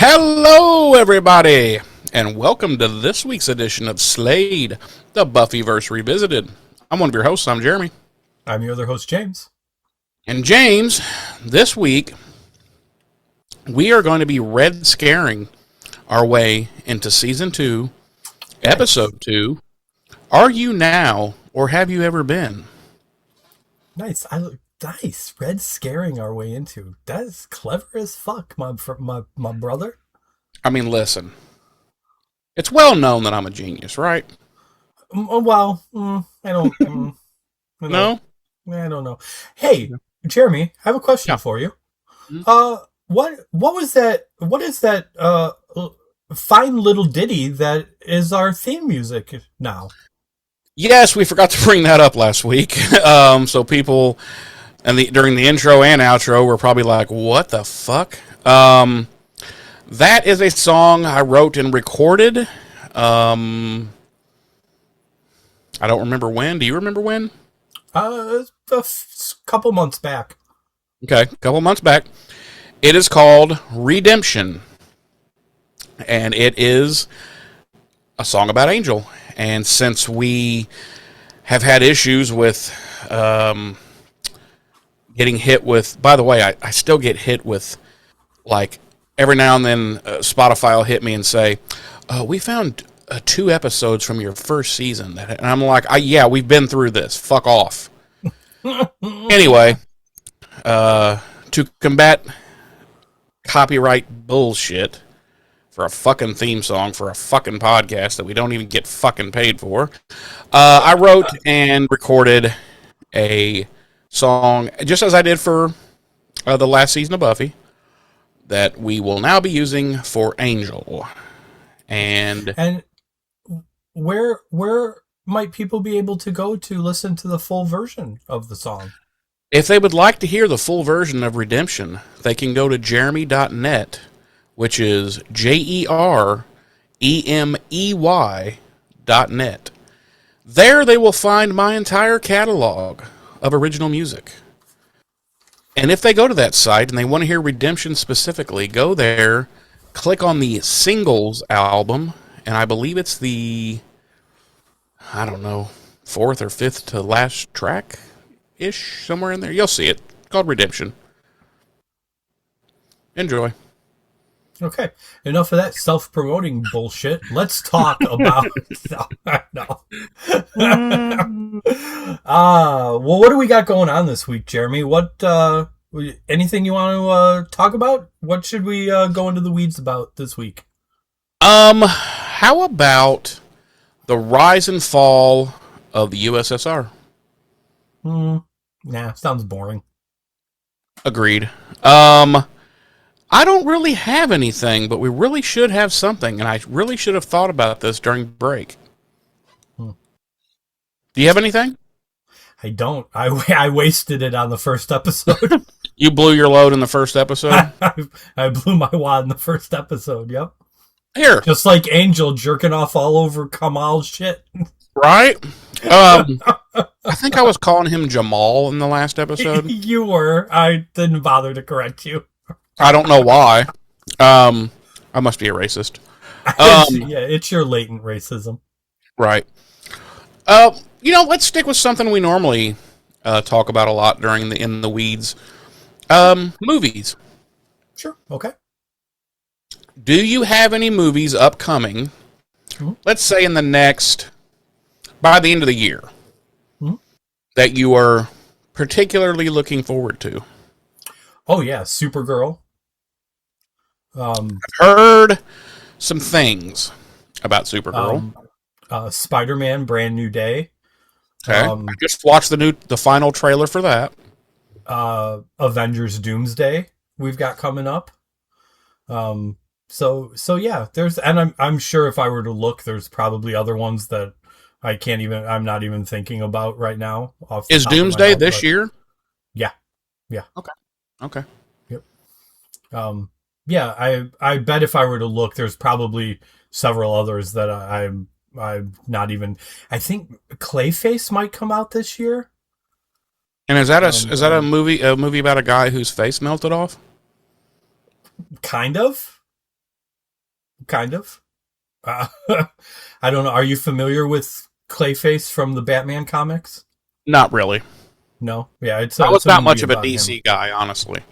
Hello, everybody, and welcome to this week's edition of Slade, the Buffyverse Revisited. I'm one of your hosts. I'm Jeremy. I'm your other host, James. And James, this week, we are going to be red scaring our way into Season 2, Episode 2, Are You Now, or Have You Ever Been? Nice. Nice. Red scaring our way into. That is clever as fuck, my brother. I mean, listen. It's well known that I'm a genius, right? Well, I don't. No? I don't know. Hey, Jeremy, I have a question for you. What was that? What is that? Fine little ditty that is our theme music now. Yes, we forgot to bring that up last week. So people, during the intro and outro, were probably like, "What the fuck?" That is a song I wrote and recorded. I don't remember when. Do you remember when? A couple months back. Okay, a couple months back. It is called Redemption, and it is a song about Angel. And since we have had issues with getting hit with... By the way, I still get hit with, like, every now and then Spotify will hit me and say, we found 2 episodes from your first season. And I'm like, yeah, we've been through this. Fuck off. Anyway, to combat copyright bullshit for a fucking theme song for a fucking podcast that we don't even get fucking paid for, I wrote and recorded a song, just as I did for the last season of Buffy, that we will now be using for Angel. And where might people be able to go to listen to the full version of the song? If they would like to hear the full version of Redemption, they can go to jeremy.net, which is JEREMEY.net. There they will find my entire catalog of original music. And if they go to that site and they want to hear Redemption specifically, go there, click on the Singles album, and I believe it's the, I don't know, 4th or 5th to last track-ish, somewhere in there. You'll see it. It's called Redemption. Enjoy. Okay, enough of that self-promoting bullshit. Let's talk about... No. Well, what do we got going on this week, Jeremy? What, anything you want to talk about? What should we go into the weeds about this week? How about the rise and fall of the USSR? Nah, sounds boring. Agreed. I don't really have anything, but we really should have something, and I really should have thought about this during break. Do you have anything? I don't. I wasted it on the first episode. You blew your load in the first episode? I blew my wad in the first episode, yep. Here. Just like Angel jerking off all over Kamal's shit. Right? I think I was calling him Jamal in the last episode. You were. I didn't bother to correct you. I don't know why. I must be a racist. Yeah, it's your latent racism. Right. Let's stick with something we normally talk about a lot in the weeds. Movies. Sure. Okay. Do you have any movies upcoming, let's say by the end of the year, that you are particularly looking forward to? Oh, yeah. Supergirl. I've heard some things about Supergirl. Spider-Man, Brand New Day. Okay. I just watched the final trailer for that. Avengers Doomsday we've got coming up. So yeah, I'm sure if I were to look, there's probably other ones that I'm not even thinking about right now. Is Doomsday this year? Yeah. Okay. Yep. Yeah, I bet if I were to look, there's probably several others that I'm not even... I think Clayface might come out this year. And is that a movie about a guy whose face melted off? Kind of. kind of. Uh, I don't know. Are you familiar with Clayface from the Batman comics? Not really. No. Yeah, I was it's a not movie much of a about him. DC guy, honestly.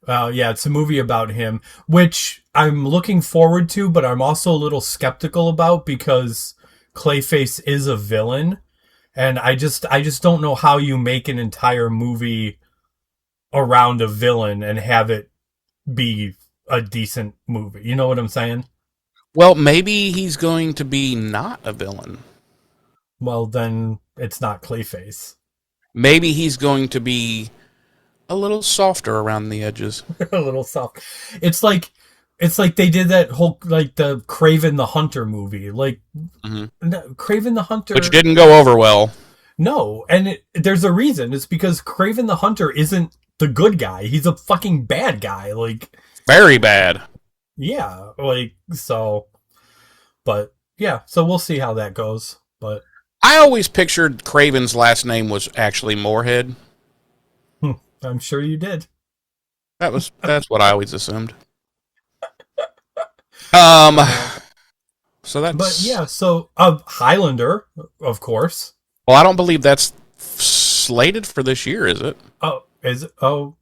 Yeah, it's a movie about him, which I'm looking forward to, but I'm also a little skeptical about because Clayface is a villain, and I just don't know how you make an entire movie around a villain and have it be a decent movie. You know what I'm saying? Well, maybe he's going to be not a villain. Well, then it's not Clayface. Maybe he's going to be a little softer around the edges. A little soft. It's like they did that whole like the Craven the Hunter movie. Like Hmm. no, Craven the Which Hunter. didn't go over well. No, and there's a reason. It's because Craven the Hunter isn't the good guy. He's a fucking bad guy. Like Very bad. yeah, like so. But yeah, so we'll see how that goes. But I always pictured Craven's last name was actually Moorhead. I'm sure you did. That's what I always assumed. Um, so But that's yeah, so Highlander, of course. well, I don't believe that's slated for this year, is it? Oh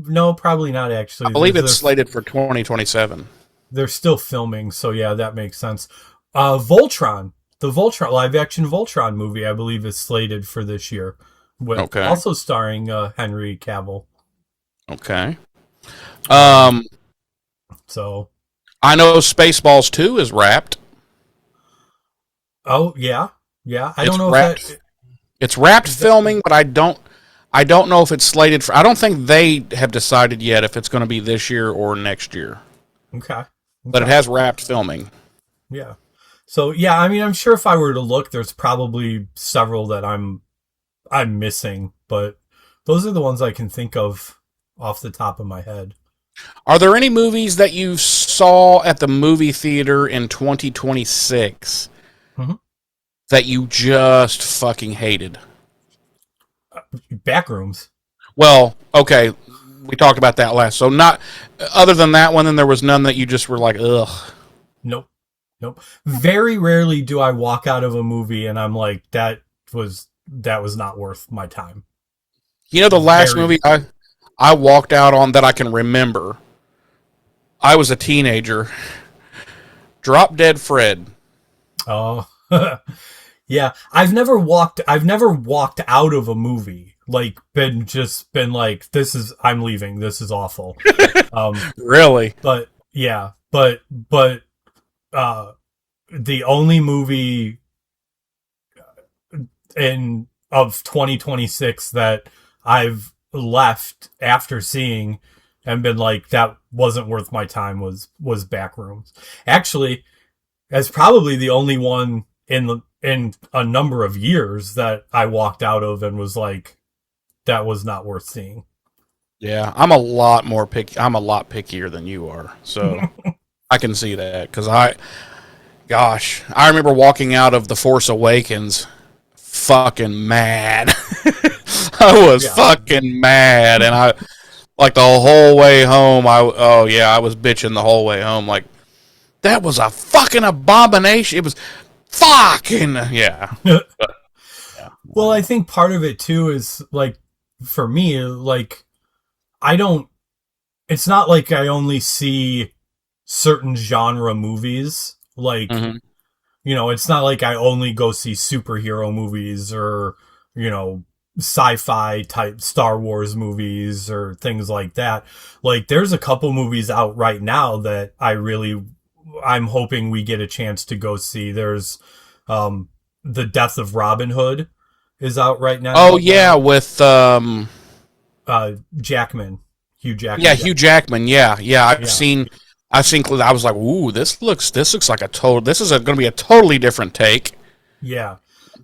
no, probably not I actually. believe it's slated for 2027. They're still filming, so yeah, that makes sense. Voltron, the Voltron live action Voltron movie, I believe is slated for this year, with Okay. also starring Henry Cavill. Okay. Um, Um, so I know Spaceballs 2 is wrapped. oh yeah, yeah. I It's don't know wrapped. if that It's wrapped is that. filming, but I don't know if it's slated for. I don't think they have decided yet if it's going to be this year or next year. Okay, But it okay, has wrapped filming. yeah. So yeah, I mean, I'm sure if I were to look, there's probably several that I'm missing, but those are the ones I can think of off the top of my head. Are there any movies that you saw at the movie theater in 2026 Mhm. that you just fucking hated? Backrooms. Well, okay, we talked about that last. So not other than that one, then there was none that you just were like, ugh. Nope. Nope. Very rarely do I walk out of a movie and I'm like, that was not worth my time. You know, the last Very. movie I walked out on that I can remember. I was a teenager. Drop Dead Fred. Oh, yeah. I've never walked out of a movie. Like been like, I'm leaving. This is awful. Um, Really? but yeah, but uh, the only movie in of 2026 that I've left after seeing and been like that wasn't worth my time was Backrooms. Actually, that's probably the only one in a number of years that I walked out of and was like that was not worth seeing. Yeah, I'm a lot more picky. I'm a lot pickier than you are. So I can see that because gosh, I remember walking out of The Force Awakens fucking mad. I was Yeah. fucking mad, and I like the whole way home. Oh yeah, I was bitching the whole way home. Like that was a fucking abomination. It was fucking yeah. But, yeah. Well, I think part of it too is like for me like I don't it's not like I only see certain genre movies. Like, Hmm. it's not like I only go see superhero movies or, sci-fi type Star Wars movies or things like that. Like, there's a couple movies out right now that I'm hoping we get a chance to go see. There's, The Death of Robin Hood is out right Oh now. yeah, with Jackman, Hugh yeah, Jackman. Hugh Jackman. Yeah, yeah. Yeah. I've seen. I was like, ooh, this looks like a total. This is going to be a totally different take. Yeah.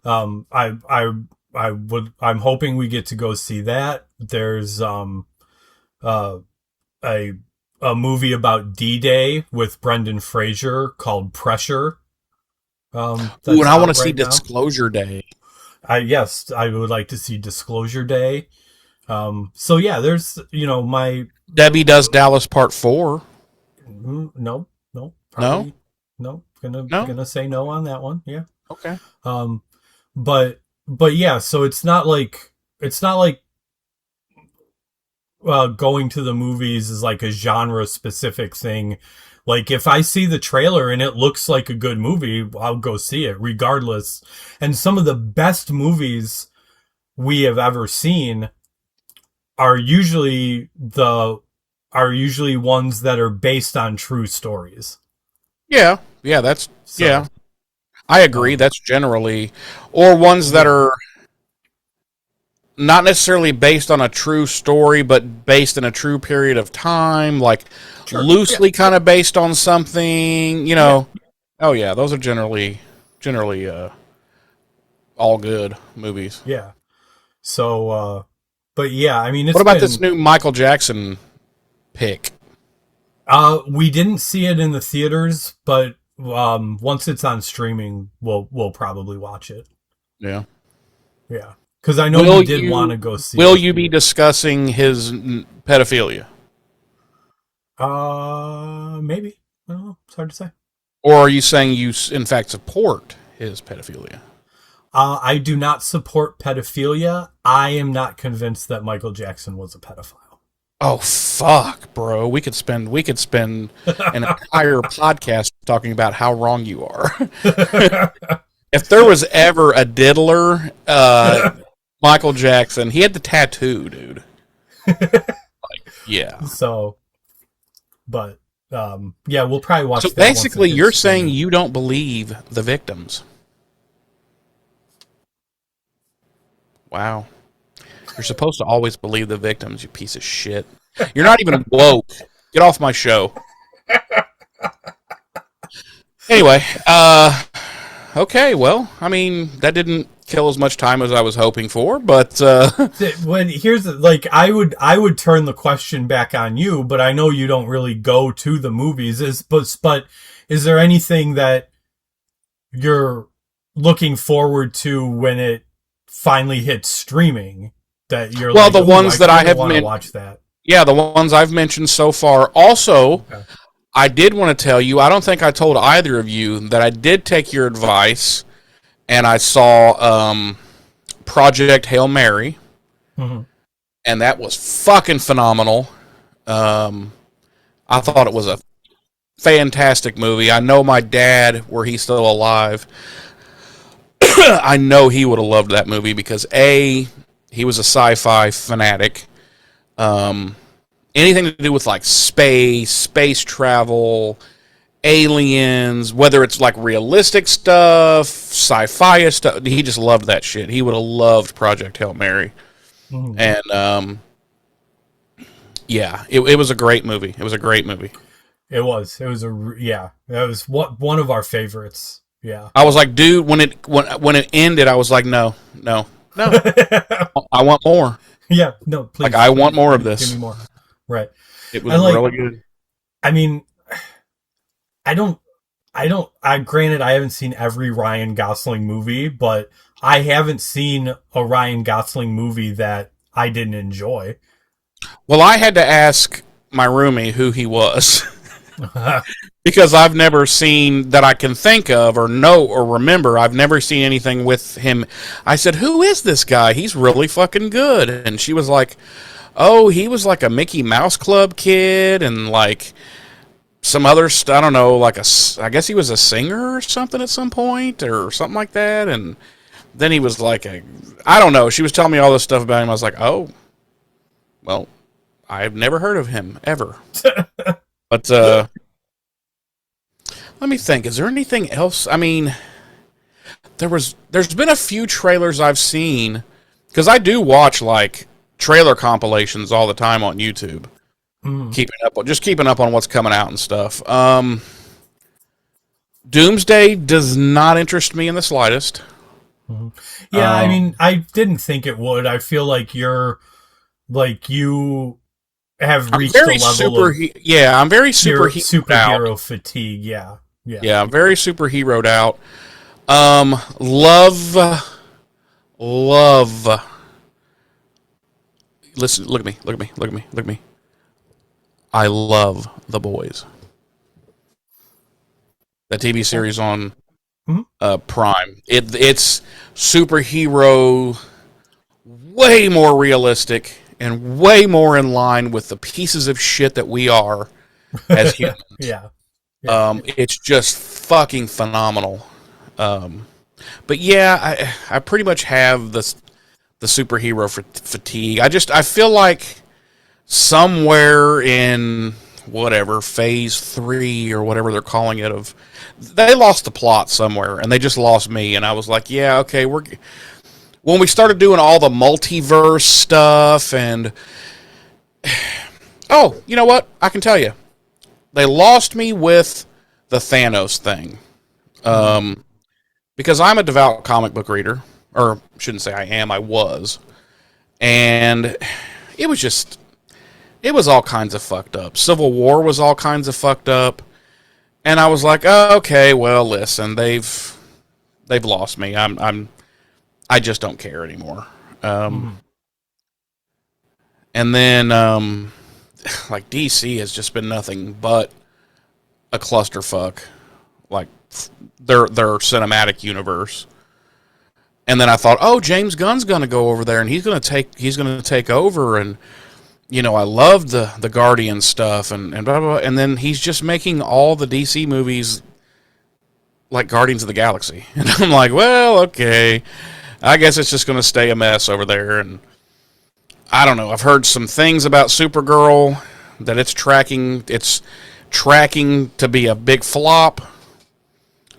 I'm hoping we get to go see that. There's uh a a movie about D-Day with Brendan Fraser called Pressure. Ooh, and That's I want to out see right now. Disclosure Day. I would like to see Disclosure Day. So yeah, there's my Debbie Does Dallas Part 4. no, no. No? Probably no. No? Gonna say no on that one. Yeah. Okay. Um, but yeah. So it's not like going to the movies is like a genre specific thing. Like if I see the trailer and it looks like a good movie, I'll go see it regardless. And some of the best movies we have ever seen are usually ones that are based on true stories. Yeah. Yeah, that's So, yeah. I agree. That's generally or ones that are not necessarily based on a true story, but based in a true period of time, like sure. loosely kind of based on something, Yeah. Oh yeah, those are generally all good movies. Yeah. So, but yeah, I mean, What it's about this been, new Michael Jackson pick? we didn't see it in the theaters, but, once it's on streaming, we'll probably watch it. Yeah. Yeah. Cause I know Will you did want to go see will it. you be discussing his pedophilia? Maybe. I don't know. It's hard to say. Or are you saying you in fact support his pedophilia? I do not support pedophilia. I am not convinced that Michael Jackson was a pedophile. Oh fuck, bro. We could spend an entire podcast talking about how wrong you are. If there was ever a diddler, Michael Jackson, he had the tattoo, dude. Yeah. So, but yeah, we'll probably watch. So that basically, once it you're hits saying streaming. you don't believe the victims. Wow. You're supposed to always believe the victims, you piece of shit. You're not even woke. Get off my show. Anyway, okay, well, I mean, that didn't kill as much time as I was hoping for, but When here's like I would turn the question back on you, but I know you don't really go to the movies. But is there anything that you're looking forward to when it finally hits streaming that you're well, like, the "Ooh, ones that I have want to watch that." yeah, the ones I've mentioned so far. Also, Okay. I did want to tell you, I don't think I told either of you that I did take your advice and I saw Project Hail Mary, Mm-hmm. and that was fucking phenomenal. I thought it was a fantastic movie. I know my dad, were he still alive, I know he would have loved that movie because A, he was a sci-fi fanatic. Anything to do with like space travel, aliens, whether it's like realistic stuff, sci-fi stuff, he just loved that shit. He would have loved Project Hail Mary. Mm-hmm. And yeah, it was a great movie. It was a great movie. It was yeah, that was one of our favorites. Yeah. I was like, dude, when it ended, I was like, no, I want more. Yeah, no, please. Like, I want more of this. Give me more. Right. It was really good. I mean, granted, I haven't seen every Ryan Gosling movie, but I haven't seen a Ryan Gosling movie that I didn't enjoy. Well, I had to ask my roomie who he was. Because I've never seen that I can think of or know or remember. I've never seen anything with him. I said, "Who is this guy? He's really fucking good." And she was like, "Oh, he was like a Mickey Mouse Club kid and like some other I don't know, like I guess he was a singer or something at some point or something like that." And then he was like I don't know. She was telling me all this stuff about him. I was like, "Oh, well, I've never heard of him ever." But let me think. Is there anything else? I mean, there's been a few trailers I've seen because I do watch like trailer compilations all the time on YouTube, keeping up on what's coming out and stuff. Doomsday does not interest me in the slightest. Mm-hmm. Yeah, I mean, I didn't think it would. I feel like you have reached a level of I'm very superhero fatigue. Yeah. I'm very superheroed out. Love. Listen, look at me. I love The Boys. The TV series on Mhm. Prime. It's superhero, way more realistic and way more in line with the pieces of shit that we are as humans. Yeah. It's just fucking phenomenal. But yeah, I pretty much have the superhero fatigue. I feel like somewhere in whatever phase 3 or whatever they're calling it of they lost the plot somewhere and they just lost me, and I was like, yeah, okay, when we started doing all the multiverse stuff and oh, you know what? I can tell you. They lost me with the Thanos thing. Because I'm a devout comic book reader, or shouldn't say I am, I was. And it was all kinds of fucked up. Civil War was all kinds of fucked up. And I was like, oh, okay, well, listen, they've lost me. I just don't care anymore. And then like DC has just been nothing but a clusterfuck. Like their cinematic universe. And then I thought, oh, James Gunn's going to go over there and he's going to take over, and you know, I loved the Guardian stuff and blah, blah, blah. And then he's just making all the DC movies like Guardians of the Galaxy. And I'm like, well, okay. I guess it's just going to stay a mess over there. And I don't know. I've heard some things about Supergirl that it's tracking to be a big flop.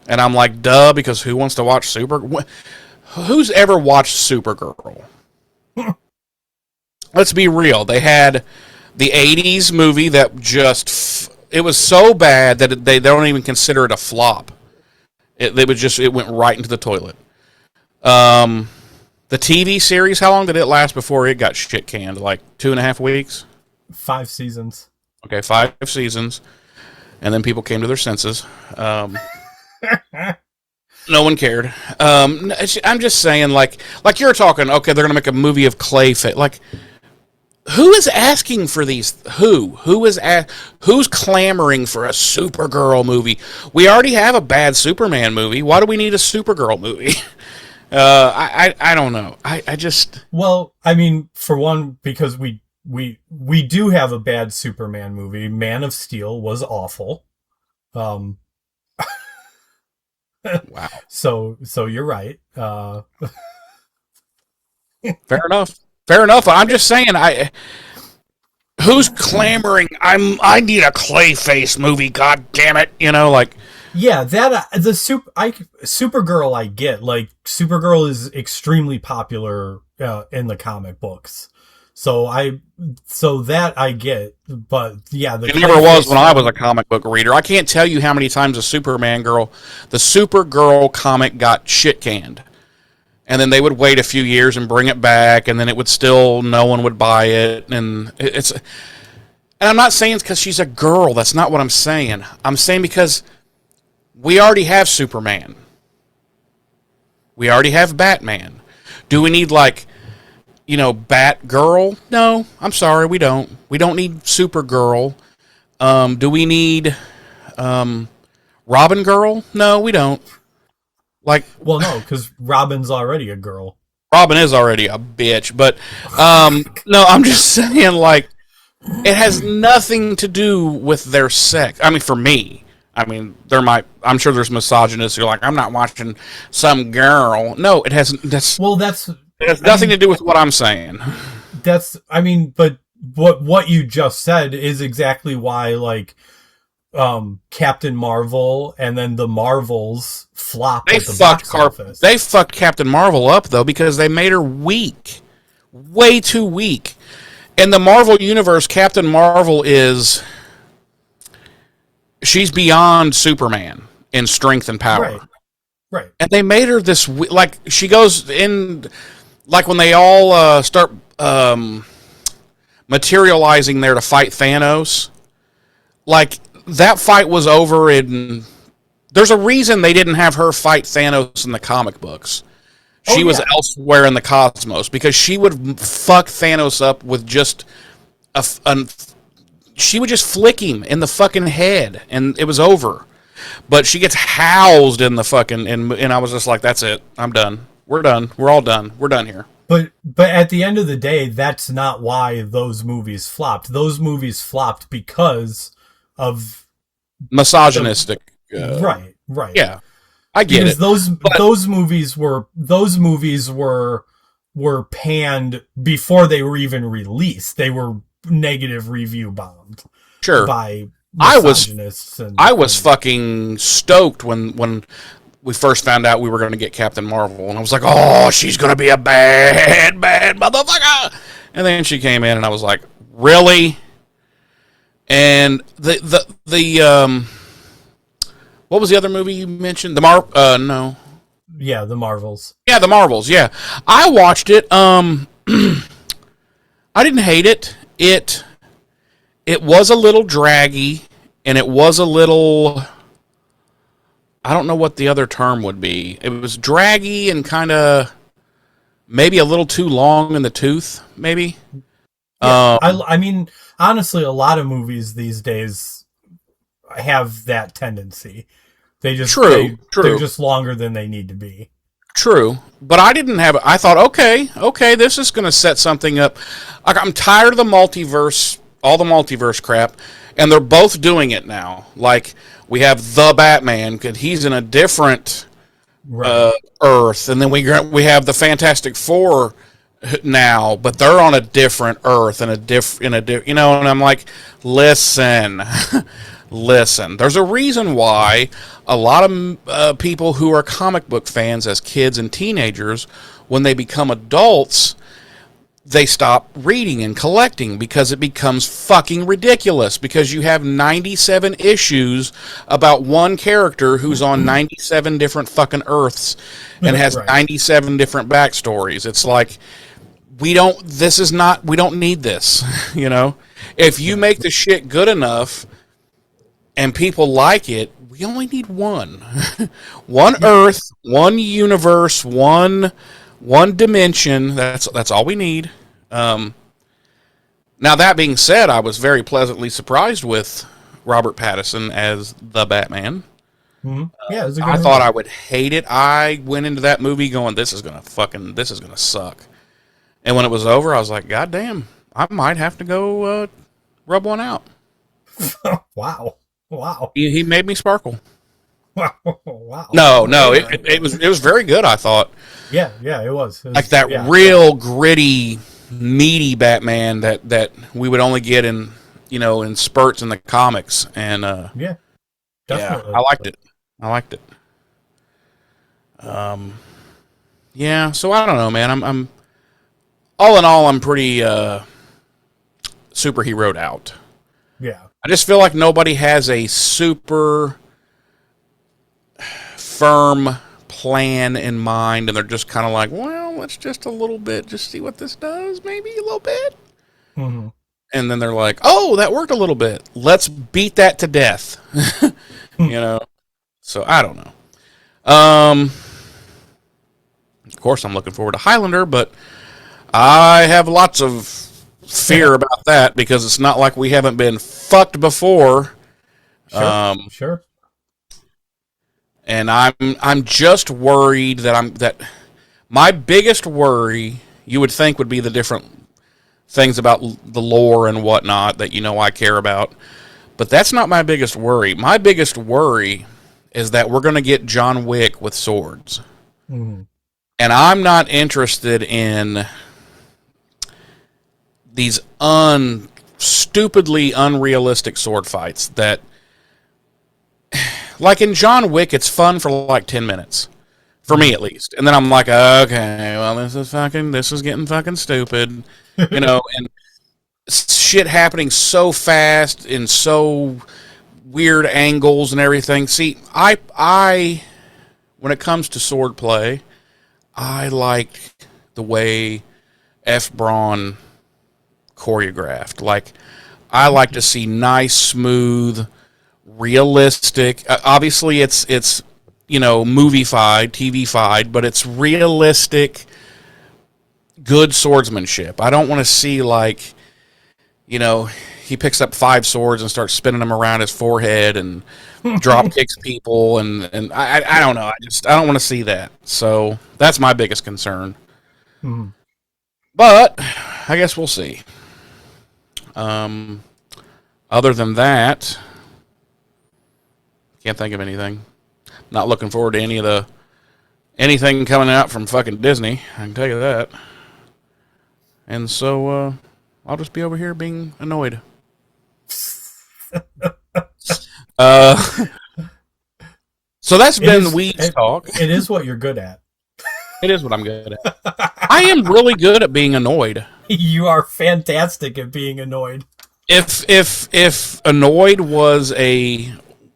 And I'm like, duh, because who wants to watch who's ever watched Supergirl? Let's be real. They had the 80s movie that it was so bad that they don't even consider it a flop. It went right into the toilet. The TV series, how long did it last before it got shit canned? Like 2.5 weeks? 5 seasons. Okay, 5 seasons. And then people came to their senses. No one cared. I'm just saying, like you're talking, okay, they're going to make a movie of Clayface. Like, who is asking for these? Who's clamoring for a Supergirl movie? We already have a bad Superman movie. Why do we need a Supergirl movie? I don't know. I just... Well, I mean, for one, because we do have a bad Superman movie. Man of Steel was awful. Wow. So you're right. Fair enough. I'm just saying, who's clamoring? I need a Clayface movie. God damn it! You know, like. Yeah, Supergirl I get. Like, Supergirl is extremely popular in the comic books. So that I get, but yeah, it never was when I was a comic book reader. I can't tell you how many times the Supergirl comic got shit canned, and then they would wait a few years and bring it back, and then it would still no one would buy it, and and I'm not saying it's because she's a girl. That's not what I'm saying. I'm saying because we already have Superman, we already have Batman. Do we need Batgirl? No, I'm sorry, we don't. We don't need Supergirl. Do we need Robin Girl? No, we don't. Well, no, because Robin's already a girl. Robin is already a bitch, but no, I'm just saying, it has nothing to do with their sex. I mean, for me. I mean, I'm sure there's misogynists who are like, I'm not watching some girl. No, it hasn't. It has nothing to do with what I'm saying. But what you just said is exactly why, Captain Marvel and then the Marvels flopped at the box office. They fucked Captain Marvel up, though, because they made her weak. Way too weak. In the Marvel Universe, Captain Marvel she's beyond Superman in strength and power. Right. And they made her this, she goes in... Like when they all start materializing there to fight Thanos, that fight was over there's a reason they didn't have her fight Thanos in the comic books. She was elsewhere in the cosmos because she would fuck Thanos up with just she would just flick him in the fucking head and it was over. but she gets housed in the fucking, and I was just like, that's it. I'm done. We're done. We're all done. We're done here. But at the end of the day, that's not why those movies flopped. Those movies flopped because of misogynistic. Right. Yeah, I get because it. Those movies were panned before they were even released. They were negative review bombed. Sure. By misogynists. I was fucking stoked when we first found out we were going to get Captain Marvel, and I was like, oh, she's going to be a bad motherfucker. And then she came in, and I was like, really? And the what was the other movie you mentioned? No. Yeah, the Marvels. Yeah, the Marvels. Yeah, I watched it. I didn't hate it. It was a little draggy, and it was a little, I don't know what the other term would be. It was draggy and kind of maybe a little too long in the tooth, maybe. Yeah, I mean, honestly, a lot of movies these days have that tendency. They just True. They're just longer than they need to be. True, but I didn't have it. I thought, okay, this is going to set something up. I'm tired of the multiverse, all the multiverse crap, and they're both doing it now. Like, we have the Batman, because he's in a different Earth, and then we have the Fantastic Four now, but they're on a different Earth and you know. And I'm like, listen. Listen, there's a reason why a lot of people who are comic book fans as kids and teenagers, when they become adults, they stop reading and collecting because it becomes fucking ridiculous, because you have 97 issues about one character who's on 97 different fucking Earths and has 97 different backstories. It's like, we don't need this, you know? If you make the shit good enough and people like it, we only need one. One Earth, one universe, one dimension. That's all we need. Now, that being said, I was very pleasantly surprised with Robert Pattinson as the Batman. Mm-hmm. Yeah, it was a good I movie. thought I would hate it. I went into that movie going, this is gonna suck. And when it was over, I was like, God damn, I might have to go rub one out. Wow. He made me sparkle. Wow. No, it was very good, I thought. Yeah, it was. Like that real gritty, meaty Batman that we would only get in spurts in the comics, and definitely. I liked it. Yeah, so I don't know, man. I'm all in all, I'm pretty superheroed out. Yeah. I just feel like nobody has a super firm plan in mind, and they're just kind of like, well, let's just a little bit, just see what this does, maybe a little bit. Mm-hmm. And then they're like, oh, that worked a little bit. Let's beat that to death. So I don't know. Of course, I'm looking forward to Highlander, but I have lots of fear about that, because it's not like we haven't been fucked before. Sure. And I'm just worried that my biggest worry, you would think, would be the different things about the lore and whatnot that I care about, but that's not my biggest worry. My biggest worry is that we're going to get John Wick with swords, and I'm not interested in these stupidly unrealistic sword fights that, like in John Wick, it's fun for like 10 minutes. For me, at least. And then I'm like, okay, well, this is getting fucking stupid. And shit happening so fast in so weird angles and everything. See, I when it comes to sword play, I like the way F. Braun choreographed. Like, I like to see nice, smooth, realistic. Obviously, it's movie-fied, TV-fied, but it's realistic, good swordsmanship. I don't want to see like, he picks up 5 swords and starts spinning them around his forehead and drop kicks people, and I don't know. I don't want to see that. So that's my biggest concern. Mm-hmm. But I guess we'll see. Other than that, can't think of anything. Not looking forward to anything coming out from fucking Disney. I can tell you that. And so I'll just be over here being annoyed. So that's been Weeds Talk. It is what you're good at. It is what I'm good at. I am really good at being annoyed. You are fantastic at being annoyed. If annoyed was a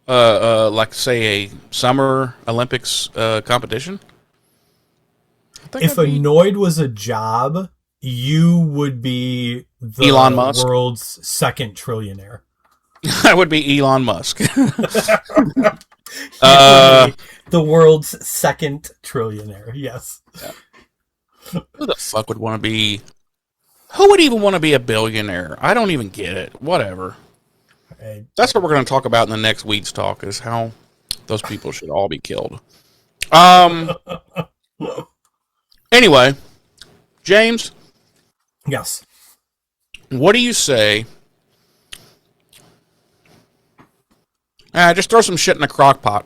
like say a summer Olympics competition, if annoyed was a job, you would be the Elon Musk, world's second trillionaire. I would be Elon Musk. The world's second trillionaire. Yes. Yeah. Who the fuck would want to be? Who would even want to be a billionaire? I don't even get it. Whatever. That's what we're going to talk about in the next Weeds Talk, is how those people should all be killed. Anyway, James. Yes. What do you say? Just throw some shit in a crock pot.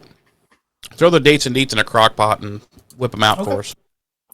Throw the dates and deets in a crock pot and whip them out for us.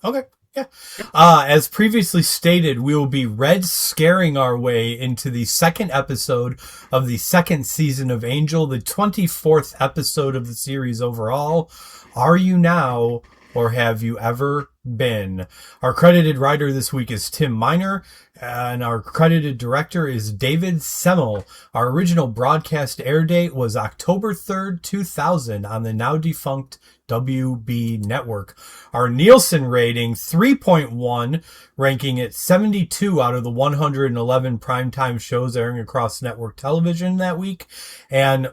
Okay. Yeah. As previously stated, we will be red scaring our way into the second episode of the second season of Angel, the 24th episode of the series overall. Are you now, or have you ever been? Our credited writer this week is Tim Miner, and our credited director is David Semmel. Our original broadcast air date was October 3rd, 2000 on the now defunct WB network. Our Nielsen rating, 3.1, ranking at 72 out of the 111 primetime shows airing across network television that week. And,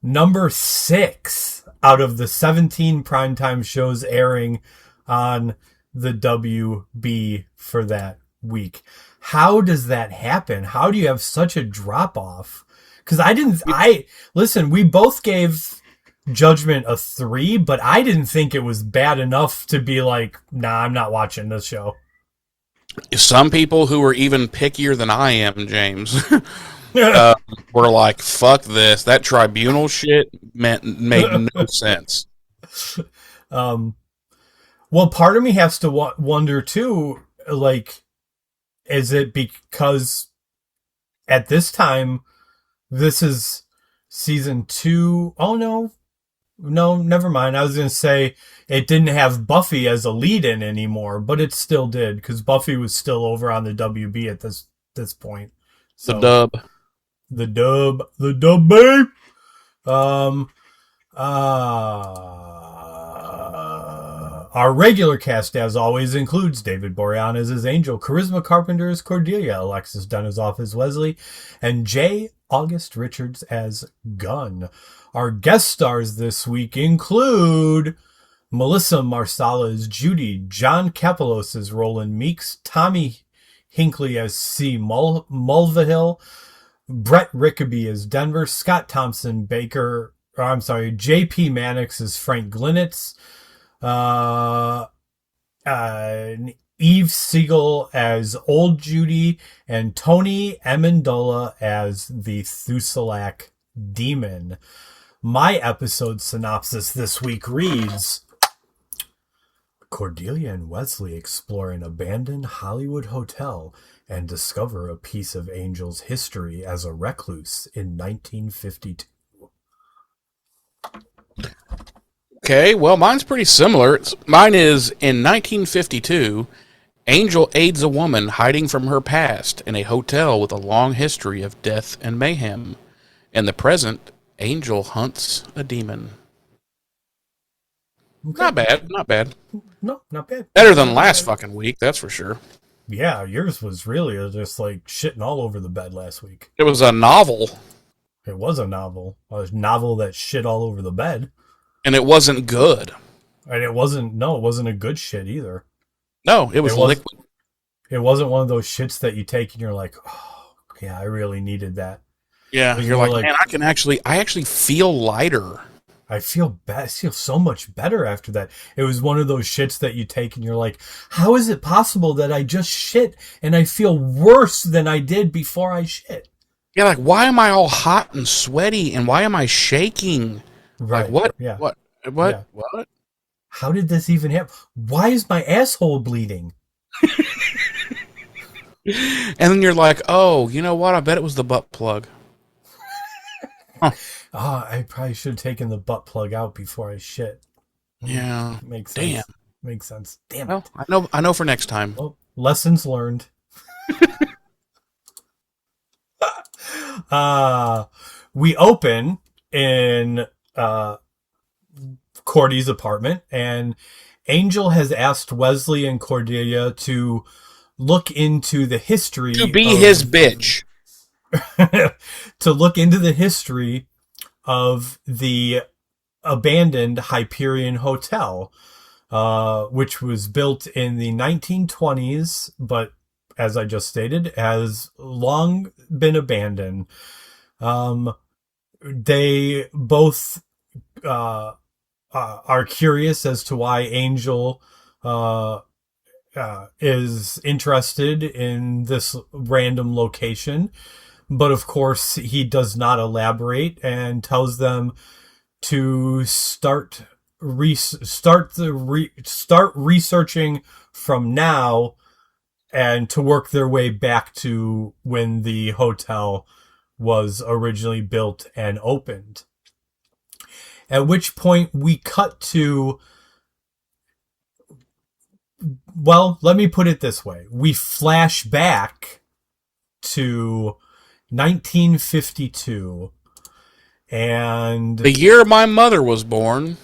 number 6 out of the 17 primetime shows airing on the WB for that week. How does that happen? How do you have such a drop off? Because listen, we both gave Judgment a 3, but I didn't think it was bad enough to be like, nah, I'm not watching this show. Some people who were even pickier than I am, James, were like, fuck this. That tribunal shit made no sense. Well, part of me has to wonder too, like, is it because at this time, this is season 2? Oh, no, never mind. I was going to say it didn't have Buffy as a lead-in anymore, but it still did, because Buffy was still over on the WB at this point. So, the dub, babe. Our regular cast, as always, includes David Boreanaz as Angel, Charisma Carpenter as Cordelia, Alexis Denisoff as Wesley, and J. August Richards as Gunn. Our guest stars this week include Melissa Marsala as Judy, John Kapelos as Roland Meeks, Tommy Hinckley as C. Mulvihill, Brett Rickaby as Denver, Scott Thompson J.P. Mannix as Frank Glinitz, Eve Siegel as Old Judy, and Tony Amendola as the Thusalak Demon. My episode synopsis this week reads: Cordelia and Wesley explore an abandoned Hollywood hotel and discover a piece of Angel's history as a recluse in 1952. Okay, well, mine's pretty similar. Mine is, in 1952, Angel aids a woman hiding from her past in a hotel with a long history of death and mayhem. In the present, Angel hunts a demon. Okay. Not bad. No, not bad. Better than last fucking week, that's for sure. Yeah, yours was really just like shitting all over the bed last week. It was a novel. It was a novel that shit all over the bed. And it wasn't good. And it wasn't a good shit either. No, it was liquid. It wasn't one of those shits that you take and you're like, oh, yeah, I really needed that. Yeah, you're like, man, I actually feel lighter. I feel I feel so much better after that. It was one of those shits that you take and you're like, how is it possible that I just shit and I feel worse than I did before I shit? Yeah, like, why am I all hot and sweaty, and why am I shaking? Right. Like, what? Yeah. What? Yeah. What? How did this even happen? Why is my asshole bleeding? And then you're like, oh, you know what? I bet it was the butt plug. Huh. I probably should have taken the butt plug out before I shit. Yeah. Makes sense. Damn. Makes sense. Damn Well, it. I know for next time. Well, lessons learned. We open in Cordy's apartment, and Angel has asked Wesley and Cordelia to look into the history To be his bitch. to look into the history of the abandoned Hyperion Hotel, which was built in the 1920s, but as I just stated, has long been abandoned. They both are curious as to why Angel is interested in this random location. But of course, he does not elaborate and tells them to start researching from now and to work their way back to when the hotel was originally built and opened. At which point we cut to, well, let me put it this way. We flash back to 1952, and the year my mother was born.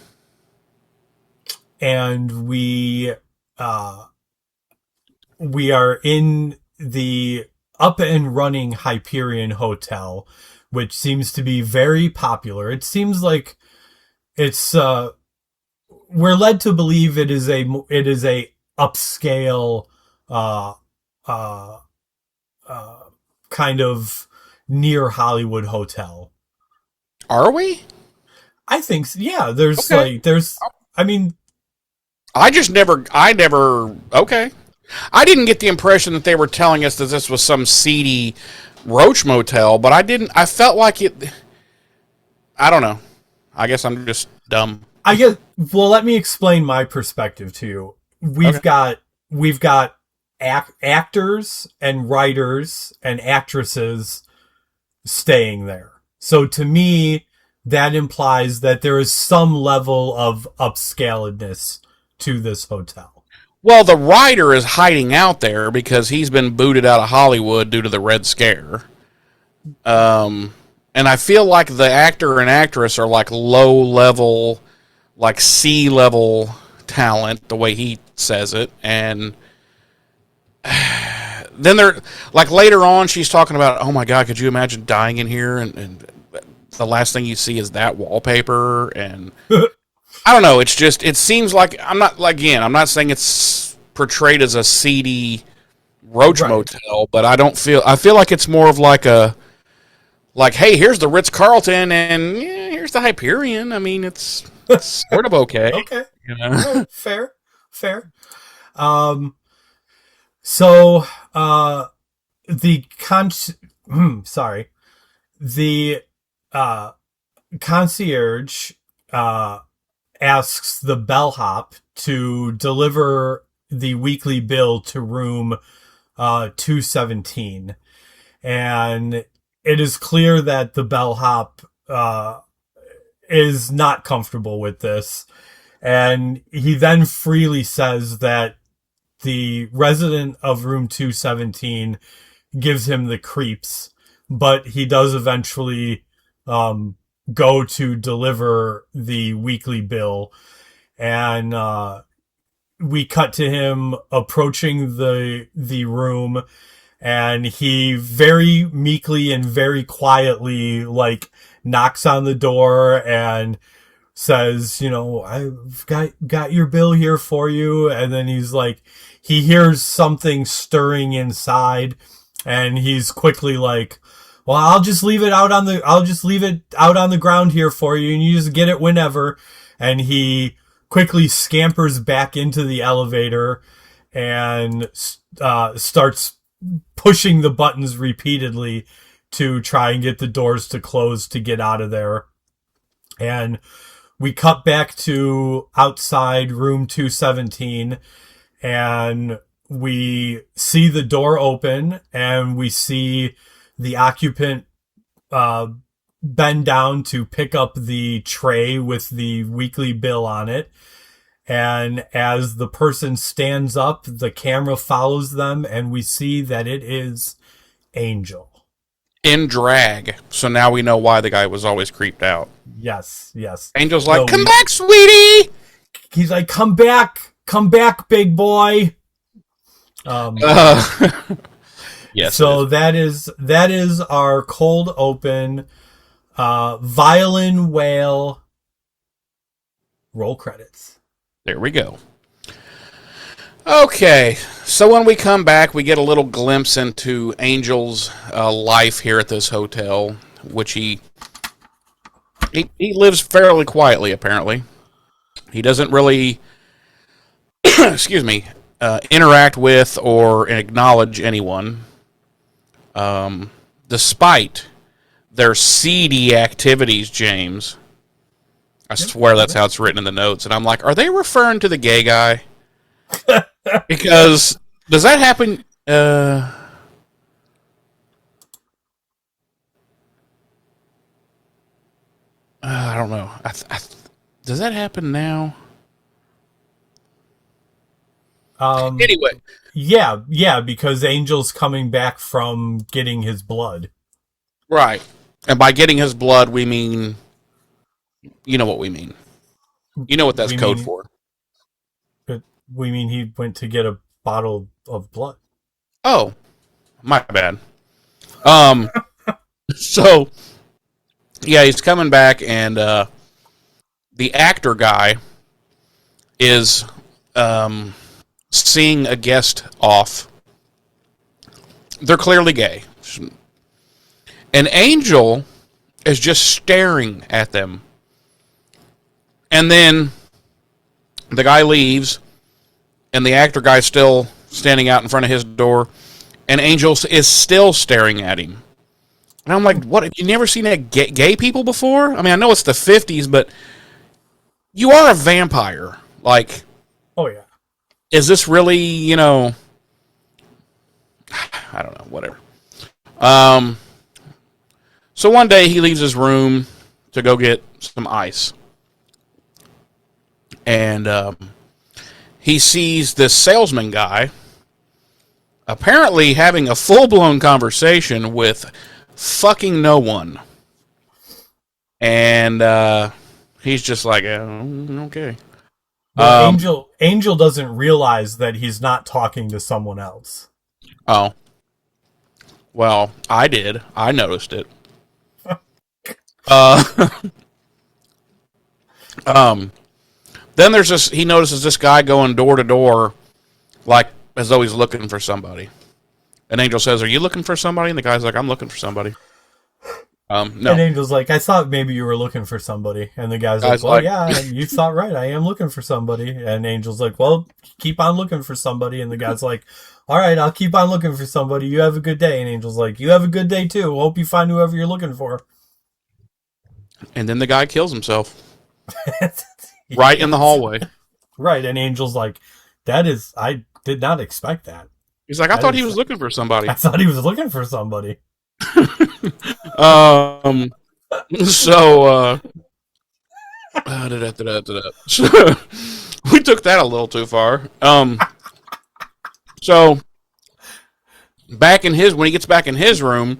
And we are in the up and running Hyperion Hotel, which seems to be very popular. It seems like it's we're led to believe it is a upscale kind of near Hollywood hotel. Are we? I think so. Yeah, there's Okay. I mean, I never, okay. I didn't get the impression that they were telling us that this was some seedy roach motel, but I felt like it, I don't know. I guess I'm just dumb. well, let me explain my perspective to you. We've got actors and writers and actresses staying there. So to me, that implies that there is some level of upscaledness to this hotel. Well, the writer is hiding out there because he's been booted out of Hollywood due to the Red Scare. And I feel like the actor and actress are like low level, like C-level talent, the way he says it. And then they're like later on, she's talking about, oh my God, could you imagine dying in here? And the last thing you see is that wallpaper. And I don't know. It's just, it seems like I'm not saying it's portrayed as a seedy roach motel, but I feel like it's more of like hey, here's the Ritz-Carlton and yeah, here's the Hyperion. I mean, it's sort of okay. Okay. You know? Fair. So, the concierge, asks the bellhop to deliver the weekly bill to room, 217. And it is clear that the bellhop, is not comfortable with this. And he then freely says that the resident of room 217 gives him the creeps, but he does eventually go to deliver the weekly bill. And we cut to him approaching the room, and he very meekly and very quietly like knocks on the door and says, you know, I've got your bill here for you. And then he's like, he hears something stirring inside, And he's quickly like, well, I'll just leave it out on the ground here for you, and you just get it whenever. And he quickly scampers back into the elevator and starts pushing the buttons repeatedly to try and get the doors to close to get out of there. And we cut back to outside room 217, and we see the door open, and we see the occupant bend down to pick up the tray with the weekly bill on it. And as the person stands up, the camera follows them, and we see that it is Angel. In drag. So now we know why the guy was always creeped out. Yes. Angel's like, come back, sweetie! He's like, come back, big boy. Yes. So that is our cold open, violin whale. Roll credits. There we go. Okay, so when we come back, we get a little glimpse into Angel's life here at this hotel, which he lives fairly quietly, apparently. He doesn't really, excuse me, interact with or acknowledge anyone, despite their seedy activities, James. I swear that's how it's written in the notes, and I'm like, are they referring to the gay guy? Because does that happen? I don't know. Does that happen now? Anyway, yeah, because Angel's coming back from getting his blood. right. And by getting his blood, we mean, you know what we mean. You know what that's code for. We mean he went to get a bottle of blood. Oh, my bad. So, yeah, he's coming back, and the actor guy is seeing a guest off. They're clearly gay. And Angel is just staring at them. And then the guy leaves, and the actor guy's still standing out in front of his door, and Angel is still staring at him. And I'm like, what? Have you never seen gay people before? I mean, I know it's the 50s, but you are a vampire. Like, oh, yeah. Is this really, you know, I don't know, whatever. So one day he leaves his room to go get some ice. And he sees this salesman guy apparently having a full-blown conversation with fucking no one. And he's just like, okay. Angel doesn't realize that he's not talking to someone else. Oh. Well, I did. I noticed it. Then there's this, he notices this guy going door to door, like, as though he's looking for somebody. And Angel says, are you looking for somebody? And the guy's like, I'm looking for somebody. No. And Angel's like, I thought maybe you were looking for somebody. And the guy's like, well, yeah, you thought right. I am looking for somebody. And Angel's like, well, keep on looking for somebody. And the guy's like, all right, I'll keep on looking for somebody. You have a good day. And Angel's like, you have a good day too. Hope you find whoever you're looking for. And then the guy kills himself. Right in the hallway. Right. And Angel's like, I did not expect that. He's like, I thought he was looking for somebody. I thought he was looking for somebody. So, we took that a little too far. So, when he gets back in his room,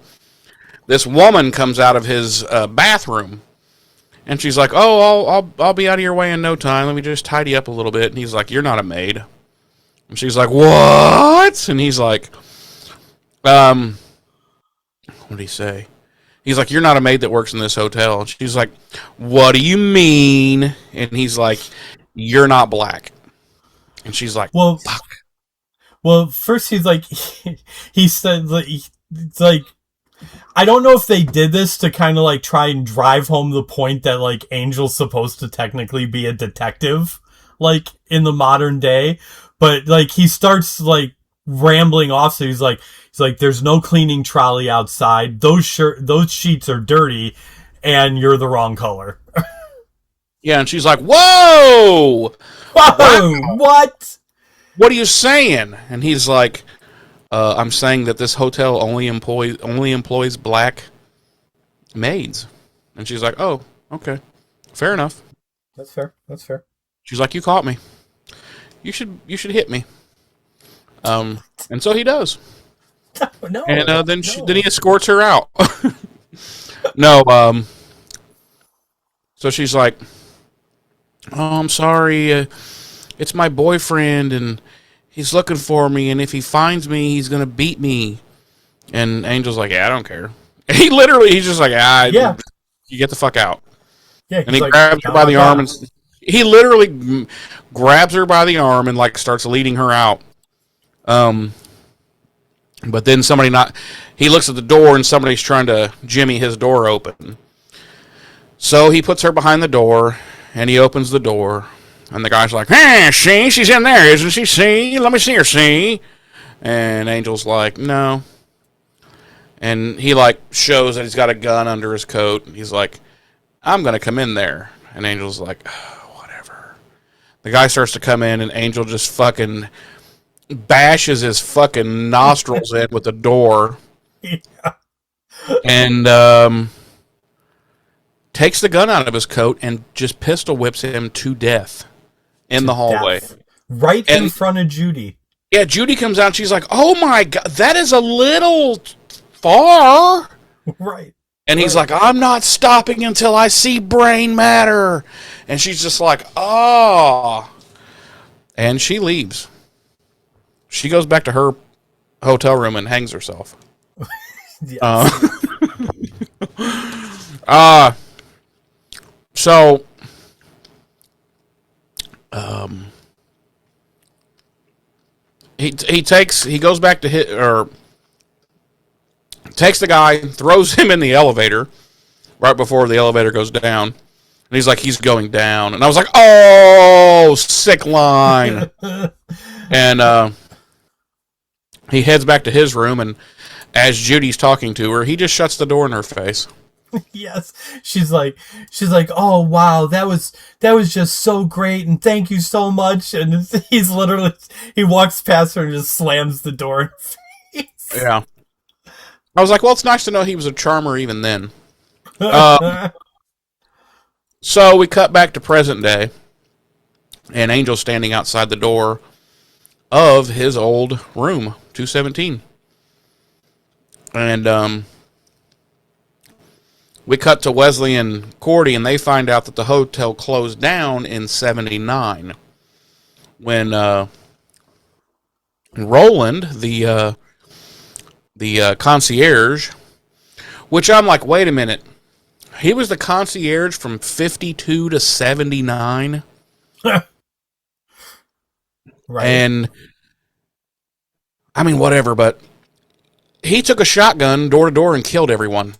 this woman comes out of his bathroom, and she's like, "Oh, I'll be out of your way in no time. Let me just tidy up a little bit." And he's like, "You're not a maid." And she's like, "What?" And he's like, what did he say? He's like, "You're not a maid that works in this hotel." And she's like, "What do you mean?" And he's like, "You're not black." And she's like, "Well, fuck." Well, first he's like, he said, like, it's like, I don't know if they did this to kind of like try and drive home the point that like Angel's supposed to technically be a detective, like in the modern day, but like he starts like rambling off. So he's like, there's no cleaning trolley outside. Those sheets are dirty, and you're the wrong color. Yeah, and she's like, "Whoa, Whoa, what? what are you saying?" And he's like, "I'm saying that this hotel only employs black maids." And she's like, "Oh, okay, fair enough." That's fair. That's fair. She's like, "You caught me. You should hit me." And so he does. No. And then he escorts her out. No, so she's like, "Oh, I'm sorry. It's my boyfriend, and he's looking for me. And if he finds me, he's gonna beat me." And Angel's like, "Yeah, I don't care." He's just like, Yeah. You get the fuck out." Yeah. And he like, grabs her by the arm, and he literally grabs her by the arm and like starts leading her out. But then he looks at the door, and somebody's trying to jimmy his door open. So he puts her behind the door, and he opens the door, and the guy's like, "Hey, see, she's in there, isn't she? See, let me see her, see." And Angel's like, "No." And he like shows that he's got a gun under his coat. And he's like, "I'm gonna come in there." And Angel's like, "Oh, whatever." The guy starts to come in, and Angel just fucking bashes his fucking nostrils in with the door. Yeah. And takes the gun out of his coat and just pistol whips him to death in the hallway. Right in front of Judy. Yeah, Judy comes out and she's like, "Oh my God, that is a little far." Right. And he's like, "I'm not stopping until I see brain matter." And she's just like, "Oh." And she leaves. She goes back to her hotel room and hangs herself. So, he goes back to takes the guy, throws him in the elevator right before the elevator goes down, and he's like, he's going down, and I was like, oh, sick line. And he heads back to his room, and as Judy's talking to her, he just shuts the door in her face. Yes, she's like, "Oh wow, that was just so great, and thank you so much." And he walks past her and just slams the door in her face. Yeah, I was like, well, it's nice to know he was a charmer even then. So we cut back to present day, and Angel's standing outside the door of his old room, 217, and we cut to Wesley and Cordy, and they find out that the hotel closed down in 79 when Roland, the concierge, which I'm like, wait a minute, he was the concierge from 52 to 79? Right. And, I mean, whatever, but he took a shotgun door to door and killed everyone.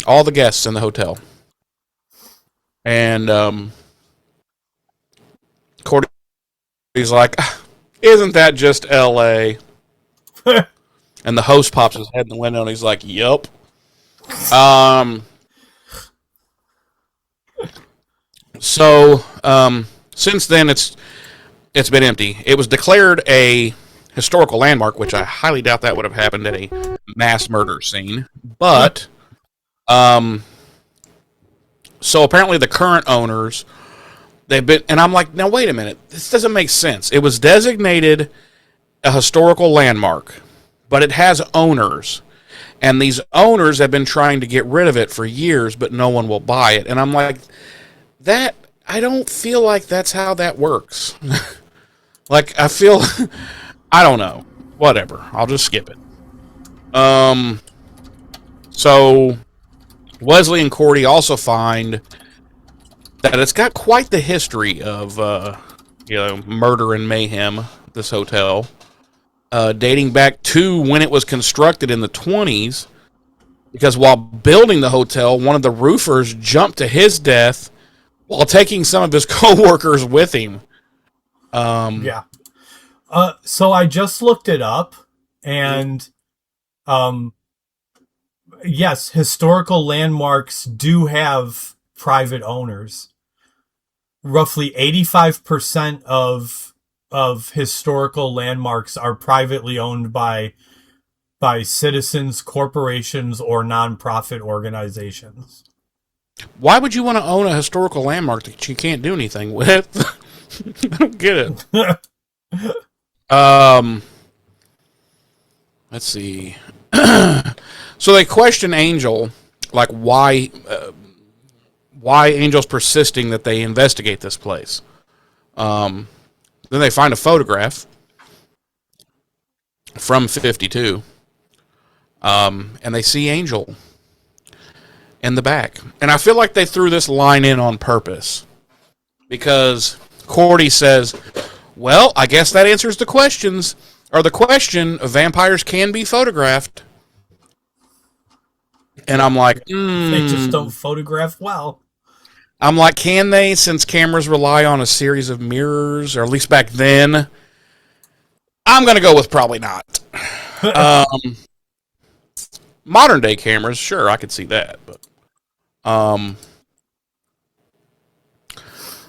All the guests in the hotel. And Cordy's like, isn't that just L.A.? And the host pops his head in the window and he's like, yup. So, since then, it's been empty. It was declared a historical landmark, which I highly doubt that would have happened at a mass murder scene. But... so apparently the current owners, and I'm like, now wait a minute, this doesn't make sense. It was designated a historical landmark, but it has owners, and these owners have been trying to get rid of it for years, but no one will buy it. And I'm like, I don't feel like that's how that works. Like, I feel, I don't know, whatever, I'll just skip it. So Wesley and Cordy also find that it's got quite the history of, murder and mayhem, this hotel. dating back to when it was constructed in the 20s. Because while building the hotel, one of the roofers jumped to his death while taking some of his coworkers with him. Yeah. So I just looked it up, and yes, historical landmarks do have private owners. Roughly 85% of historical landmarks are privately owned by citizens, corporations, or nonprofit organizations. Why would you want to own a historical landmark that you can't do anything with? I don't get it. Let's see. So they question Angel, like why Angel's persisting that they investigate this place. Then they find a photograph from 52, and they see Angel in the back. And I feel like they threw this line in on purpose because Cordy says, well, I guess that answers the questions, or the question of vampires can be photographed. And I'm like, They just don't photograph well. I'm like, can they, since cameras rely on a series of mirrors, or at least back then? I'm going to go with probably not. Modern day cameras, sure, I could see that, but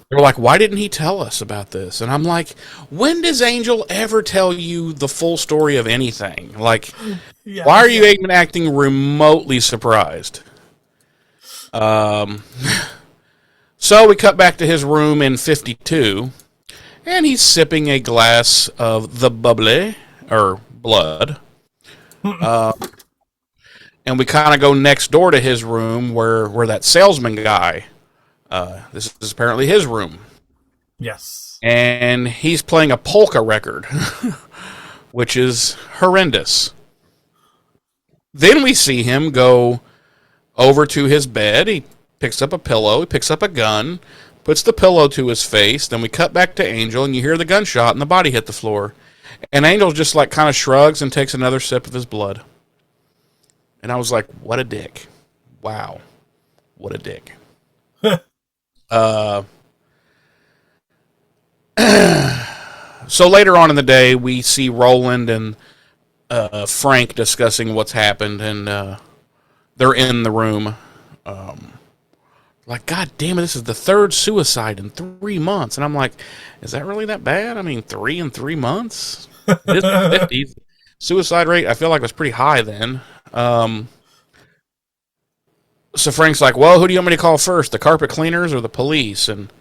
they're like, why didn't he tell us about this? And I'm like, when does Angel ever tell you the full story of anything? Like, why are you even acting remotely surprised? So we cut back to his room in 52, and he's sipping a glass of the bubbly, or blood. And we kind of go next door to his room where that salesman guy, this is apparently his room. Yes. And he's playing a polka record, which is horrendous. Then we see him go over to his bed. He picks up a pillow, he picks up a gun, puts the pillow to his face. Then we cut back to Angel, and you hear the gunshot, and the body hit the floor. And Angel just like kind of shrugs and takes another sip of his blood. And I was like, what a dick. Wow. What a dick. So later on in the day, we see Roland and Frank discussing what's happened, and they're in the room. Like, God damn it, this is the third suicide in 3 months. And I'm like, is that really that bad? I mean, 3 in 3 months? It is the 50s. Suicide rate, I feel like, was pretty high then. So Frank's like, well, who do you want me to call first, the carpet cleaners or the police? And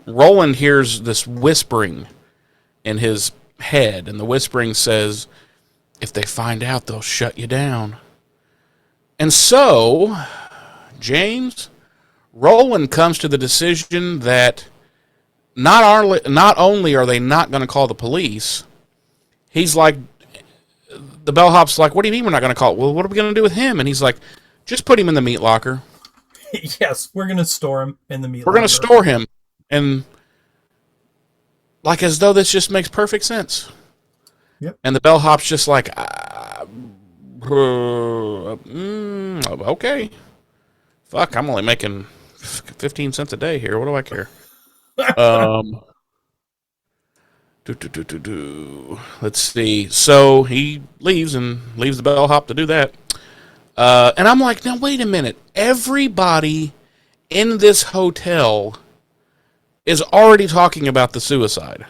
Roland hears this whispering in his head, and the whispering says, if they find out, they'll shut you down. And so, James, Roland comes to the decision that not only are they not going to call the police, he's like, the bellhop's like, what do you mean we're not going to call it? Well, what are we going to do with him? And he's like, just put him in the meat locker. Yes, we're going to store him in the meat locker. We're going to store him. And like as though this just makes perfect sense. Yep. And the bellhop's just like, okay. Fuck, I'm only making 15 cents a day here. What do I care? Let's see. So he leaves the bellhop to do that. And I'm like, now wait a minute. Everybody in this hotel is already talking about the suicide.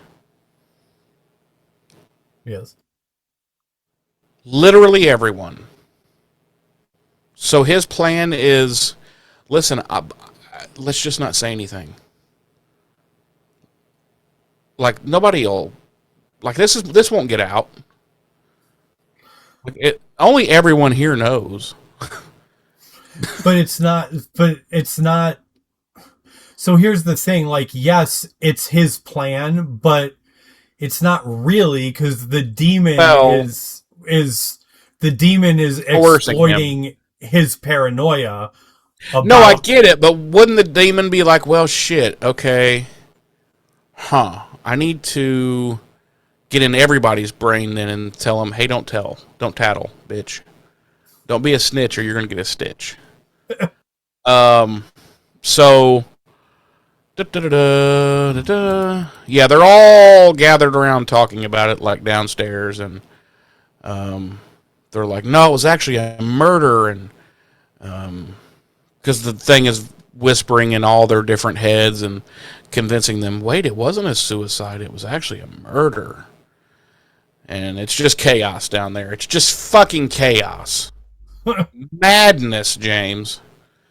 Yes. Literally everyone. So his plan is, listen, let's just not say anything. Like, nobody will, like, this won't get out. Like, only everyone here knows. But it's not, so here's the thing, like, yes, it's his plan, but it's not really, because the demon is exploiting his paranoia. No, I get it, but wouldn't the demon be like, well, shit, okay, I need to get in everybody's brain then and tell them, hey, don't tattle, bitch. Don't be a snitch or you're going to get a stitch. So, yeah, they're all gathered around talking about it, like downstairs, and they're like, no, it was actually a murder, and because the thing is whispering in all their different heads and convincing them, wait, it wasn't a suicide, it was actually a murder. And it's just chaos down there. It's just fucking chaos. Madness, James.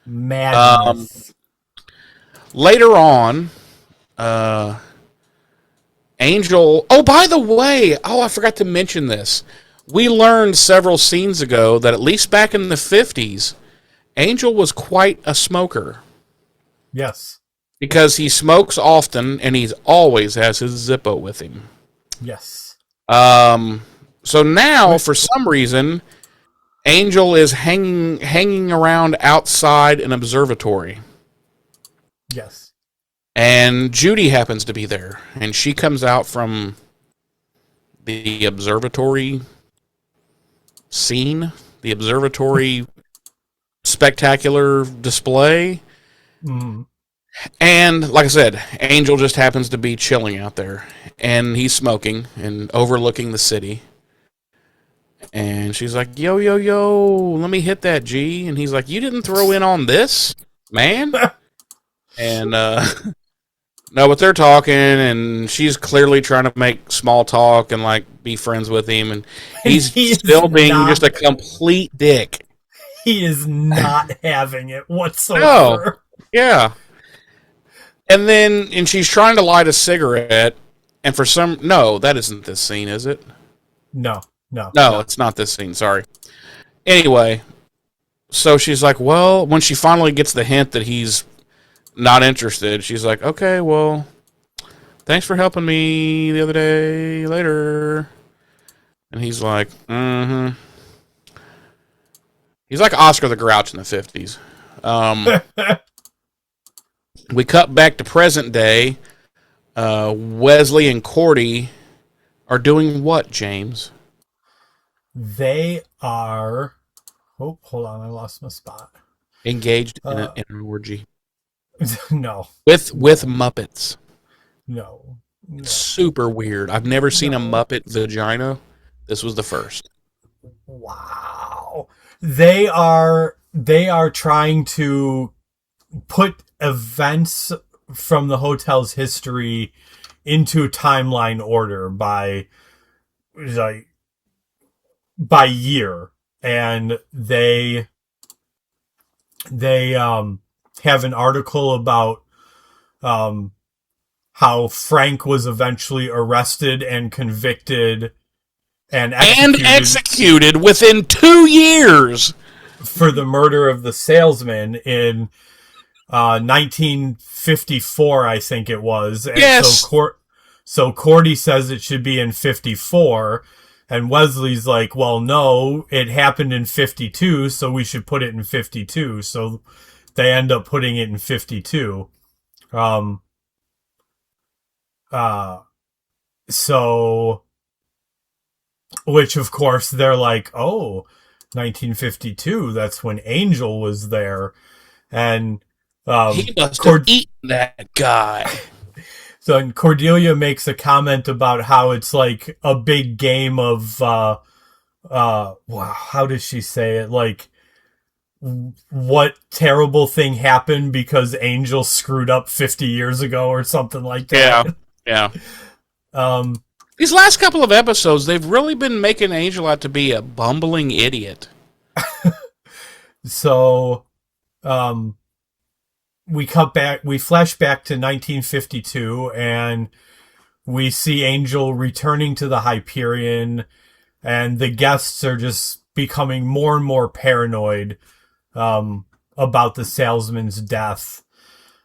Madness. Later on, Angel... Oh, by the way, I forgot to mention this. We learned several scenes ago that at least back in the 50s, Angel was quite a smoker. Yes. Because he smokes often, and he always has his Zippo with him. Yes. So now, for some reason, Angel is hanging around outside an observatory. Yes. And Judy happens to be there. And she comes out from the observatory scene, the observatory spectacular display. Mm. And, like I said, Angel just happens to be chilling out there. And he's smoking and overlooking the city. And she's like, yo, yo, yo, let me hit that, G. And he's like, you didn't throw in on this, man? And, no, but they're talking, and she's clearly trying to make small talk and, like, be friends with him. And he's still being just a complete dick. He is not having it whatsoever. No. Yeah. And she's trying to light a cigarette, and no, that isn't this scene, is it? No, it's not this scene, sorry. Anyway, so she's like, well, when she finally gets the hint that he's not interested, she's like, okay, well, thanks for helping me the other day, later. And he's like, mm-hmm. He's like Oscar the Grouch in the 50s. We cut back to present day. Wesley and Cordy are doing what, James? They are... Oh, hold on, I lost my spot. Engaged in an orgy. No. With Muppets. No. Super weird. I've never seen a Muppet vagina. This was the first. Wow. They are trying to put events from the hotel's history into timeline order by year, and they have an article about how Frank was eventually arrested and convicted and executed within 2 years for the murder of the salesman in 1954, I think it was. And yes. So Cordy says it should be in 54, and Wesley's like, well, no, it happened in 52, so we should put it in 52. So they end up putting it in 52. So, which of course they're like, oh, 1952, that's when Angel was there. And he must have eaten that guy. So, and Cordelia makes a comment about how it's like a big game of wow, how does she say it? Like, what terrible thing happened because Angel screwed up 50 years ago or something like that. Yeah. These last couple of episodes, they've really been making Angel out to be a bumbling idiot. So, we flash back to 1952, and we see Angel returning to the Hyperion, and the guests are just becoming more and more paranoid about the salesman's death.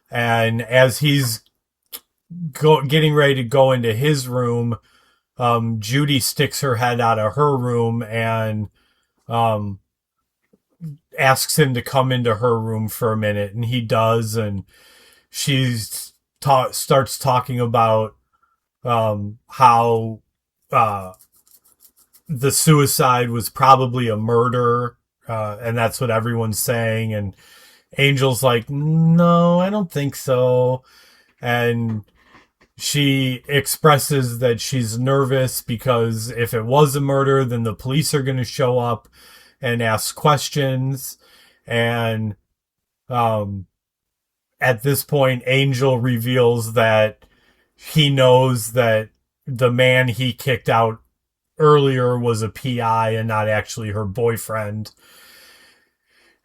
And as he's getting ready to go into his room, Judy sticks her head out of her room and asks him to come into her room for a minute, and he does, and she starts talking about how the suicide was probably a murder, and that's what everyone's saying. And Angel's like, no, I don't think so. And she expresses that she's nervous because if it was a murder, then the police are going to show up and ask questions. And at this point, Angel reveals that he knows that the man he kicked out earlier was a PI and not actually her boyfriend.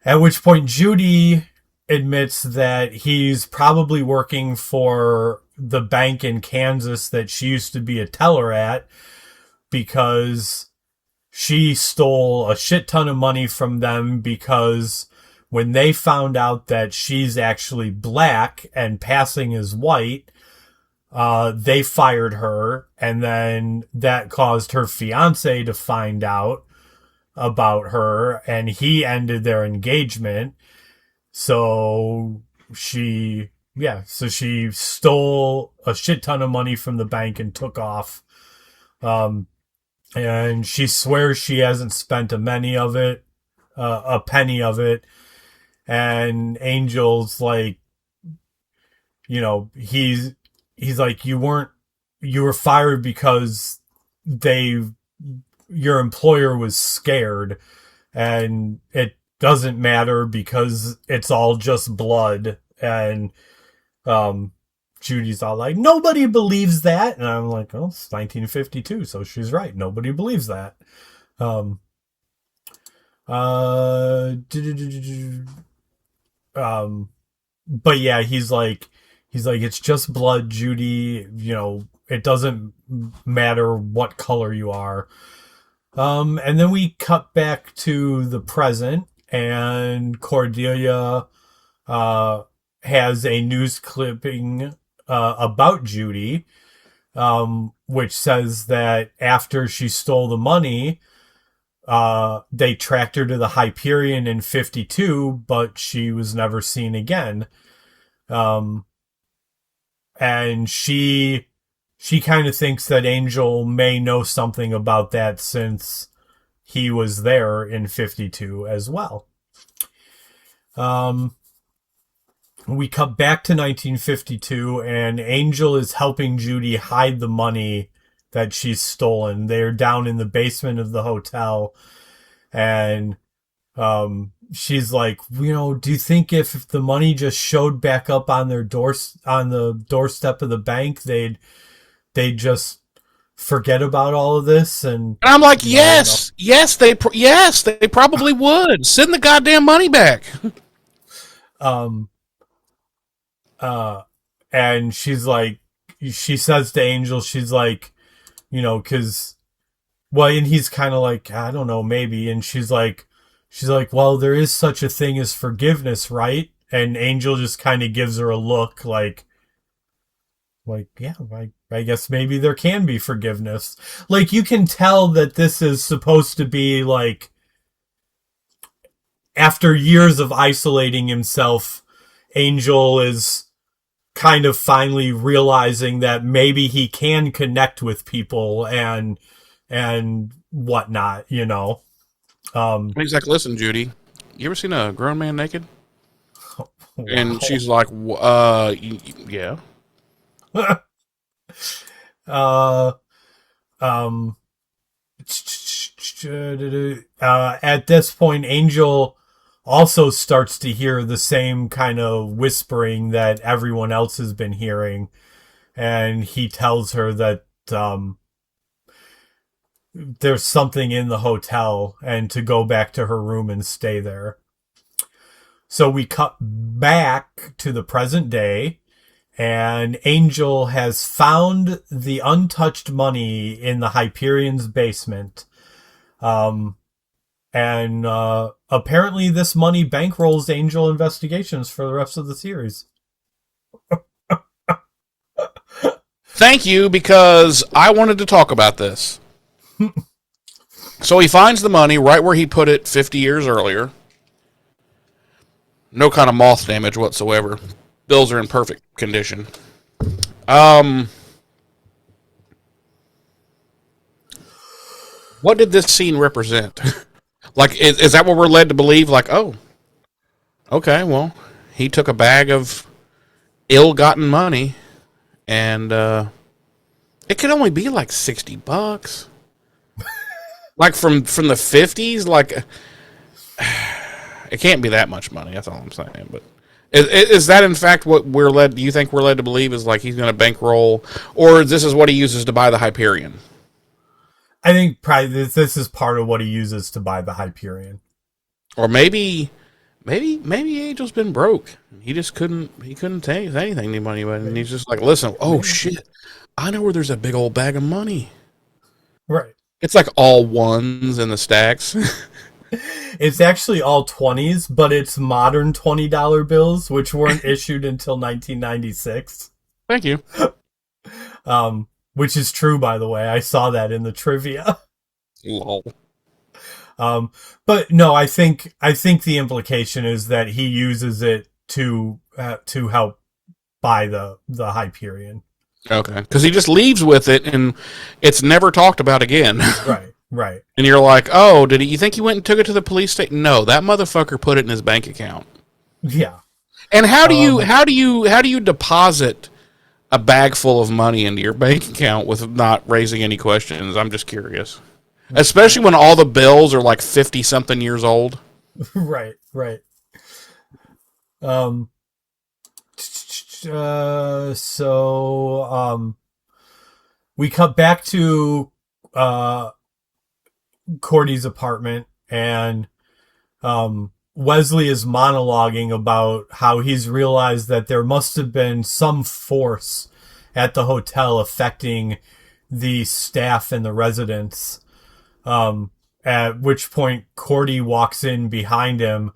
At which point Judy admits that he's probably working for the bank in Kansas that she used to be a teller at, because she stole a shit ton of money from them, because when they found out that she's actually black and passing as white, they fired her, and then that caused her fiance to find out about her, and he ended their engagement. So she stole a shit ton of money from the bank and took off. And she swears she hasn't spent a penny of it. And Angel's like, he's like, you were fired because your employer was scared, and it doesn't matter because it's all just blood. And Judy's all like, nobody believes that. And I'm like, oh, it's 1952, so she's right. Nobody believes that. But yeah, he's like, it's just blood, Judy. It doesn't matter what color you are. And then we cut back to the present, and Cordelia has a news clipping about Judy, which says that after she stole the money, they tracked her to the Hyperion in 52, but she was never seen again. And she kind of thinks that Angel may know something about that since he was there in 52 as well. We cut back to 1952, and Angel is helping Judy hide the money that she's stolen. They're down in the basement of the hotel, and she's like, do you think if the money just showed back up on their on the doorstep of the bank, they'd just forget about all of this? And I'm like, yes, they probably would. Send the goddamn money back. And she's like, she says to Angel, she's like, because, and he's kind of like, I don't know, maybe. And she's like, well, there is such a thing as forgiveness, right? And Angel just kind of gives her a look like, yeah, I guess maybe there can be forgiveness. Like, you can tell that this is supposed to be like, after years of isolating himself, Angel is kind of finally realizing that maybe he can connect with people and whatnot, He's like, listen, Judy, you ever seen a grown man naked? Wow. And she's like, yeah. At this point, Angel also starts to hear the same kind of whispering that everyone else has been hearing, and he tells her that there's something in the hotel and to go back to her room and stay there. So we cut back to the present day, and Angel has found the untouched money in the Hyperion's basement. And apparently this money bankrolls Angel investigations for the rest of the series. Thank you, because I wanted to talk about this. So he finds the money right where he put it 50 years earlier. No kind of moth damage whatsoever. Bills are in perfect condition. What did this scene represent? Like, is that what we're led to believe? Like, oh, okay, well, he took a bag of ill-gotten money, and it could only be like $60, like from the 50s. Like, it can't be that much money. That's all I'm saying. But is that in fact what we're led? Do you think we're led to believe is like he's going to bankroll, or this is what he uses to buy the Hyperion? I think probably this is part of what he uses to buy the Hyperion. Or maybe Angel's been broke. He just couldn't say anything to anybody, and he's just like, listen, oh shit, I know where there's a big old bag of money. Right. It's like all ones in the stacks. It's actually all 20s, but it's modern $20 bills, which weren't issued until 1996. Thank you. Which is true, by the way. I saw that in the trivia. Lol. But no, I think the implication is that he uses it to help buy the Hyperion. Okay, because he just leaves with it, and it's never talked about again. Right. And you're like, oh, did he? You think he went and took it to the police station? No, that motherfucker put it in his bank account. Yeah. And how do you deposit a bag full of money into your bank account with not raising any questions? I'm just curious. Especially when all the bills are like 50-something years old. Right. We cut back to Cordy's apartment, and Wesley is monologuing about how he's realized that there must have been some force at the hotel affecting the staff and the residents. At which point Cordy walks in behind him,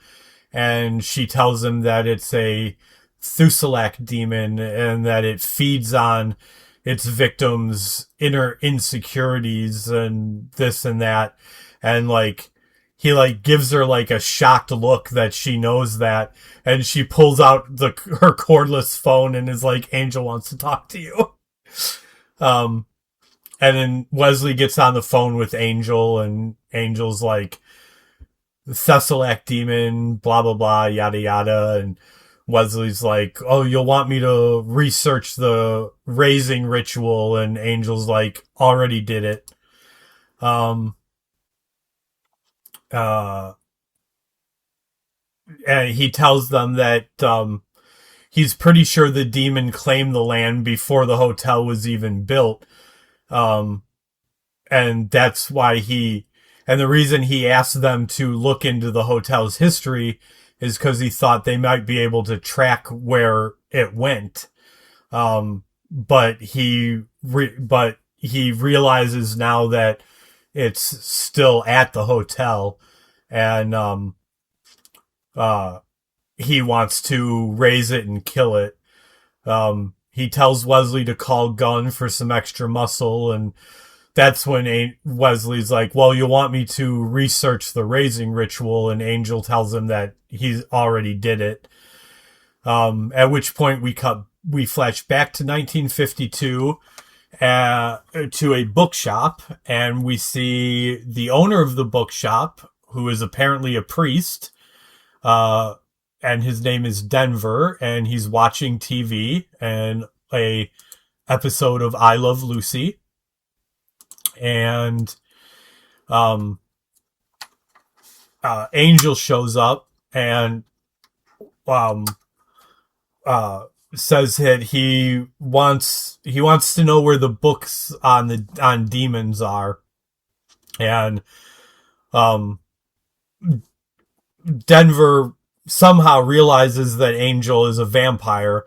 and she tells him that it's a Thusalak demon and that it feeds on its victims' inner insecurities and this and that. And like, he like gives her like a shocked look that she knows that, and she pulls out her cordless phone and is like, Angel wants to talk to you. And then Wesley gets on the phone with Angel, and Angel's like, Thusalak demon, blah, blah, blah, yada, yada. And Wesley's like, oh, you'll want me to research the raising ritual. And Angel's like, already did it. And he tells them that he's pretty sure the demon claimed the land before the hotel was even built. And that's why and the reason he asked them to look into the hotel's history is because he thought they might be able to track where it went. But he realizes now that it's still at the hotel, and he wants to raise it and kill it. He tells Wesley to call Gunn for some extra muscle, and that's when Wesley's like, well, you want me to research the raising ritual, and Angel tells him that he's already did it. At which point we flash back to 1952 to a bookshop, and we see the owner of the bookshop, who is apparently a priest, and his name is Denver, and he's watching TV and a episode of I Love Lucy. And Angel shows up and says that he wants to know where the books on demons are. And Denver somehow realizes that Angel is a vampire,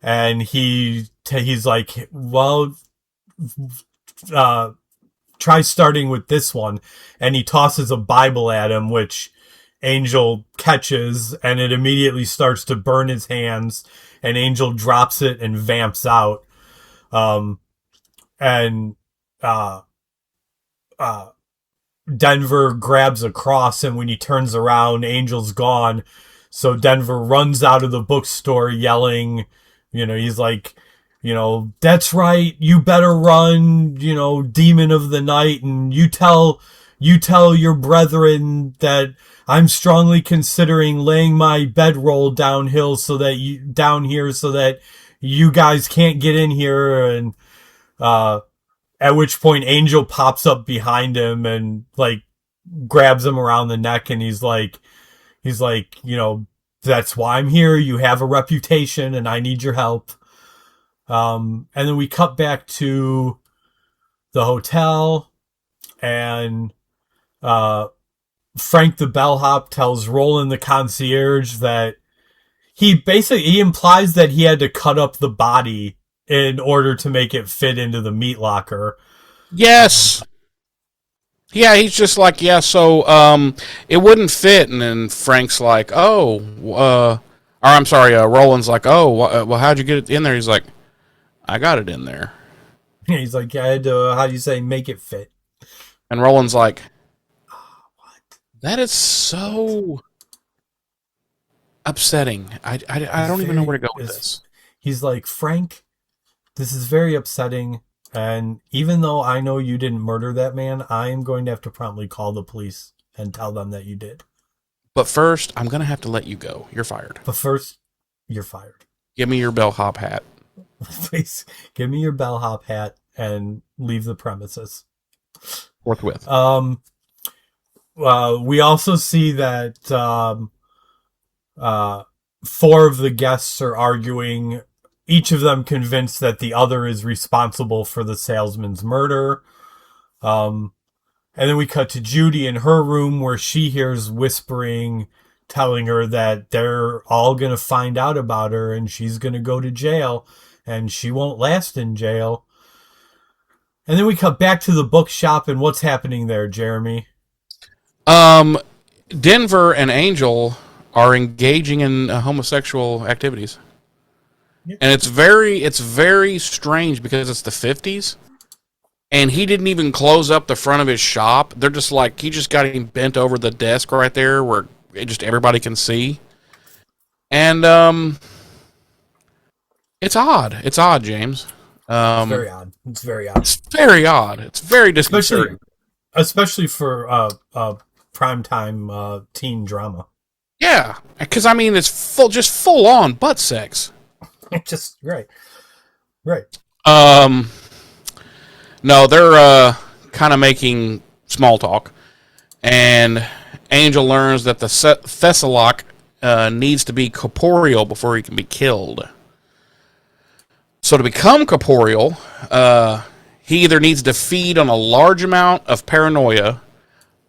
and he's like, well, try starting with this one. And he tosses a Bible at him, which Angel catches, and it immediately starts to burn his hands, and Angel drops it and vamps out. Denver grabs a cross, and when he turns around, Angel's gone. So Denver runs out of the bookstore yelling, he's like, that's right, you better run, demon of the night, and you tell you tell your brethren that I'm strongly considering laying my bedroll down here so that you guys can't get in here. And at which point Angel pops up behind him and like grabs him around the neck, and he's like, that's why I'm here. You have a reputation, and I need your help. And then we cut back to the hotel, and Frank the bellhop tells Roland the concierge that he implies that he had to cut up the body in order to make it fit into the meat locker. Yes. Yeah, he's just like, yeah, so it wouldn't fit. And then Frank's like, or I'm sorry, Roland's like, well, how'd you get it in there? He's like, I got it in there. He's like, I had to, how do you say, make it fit? And Roland's like, what? That is so upsetting. I don't even know where to go with this. He's like, Frank, this is very upsetting. And even though I know you didn't murder that man, I am going to have to promptly call the police and tell them that you did. But first, I'm going to have to let you go. You're fired. But first, you're fired. Give me your bellhop hat. Please, give me your bellhop hat and leave the premises. Forthwith. We also see that 4 of the guests are arguing, each of them convinced that the other is responsible for the salesman's murder. And then we cut to Judy in her room where she hears whispering, telling her that they're all going to find out about her and she's going to go to jail and she won't last in jail. And then we cut back to the bookshop, and what's happening there, Jeremy? Denver and Angel are engaging in homosexual activities. And it's very strange because it's the 50s, and he didn't even close up the front of his shop. They're just like, he just got him bent over the desk right there where just everybody can see. And it's odd. It's odd, James. It's very odd. It's very odd. It's very odd. It's very disconcerting. Especially for primetime teen drama. Yeah, because I mean, it's full on butt sex. Just right. No, they're kind of making small talk, and Angel learns that the Thessalok needs to be corporeal before he can be killed. So to become corporeal, he either needs to feed on a large amount of paranoia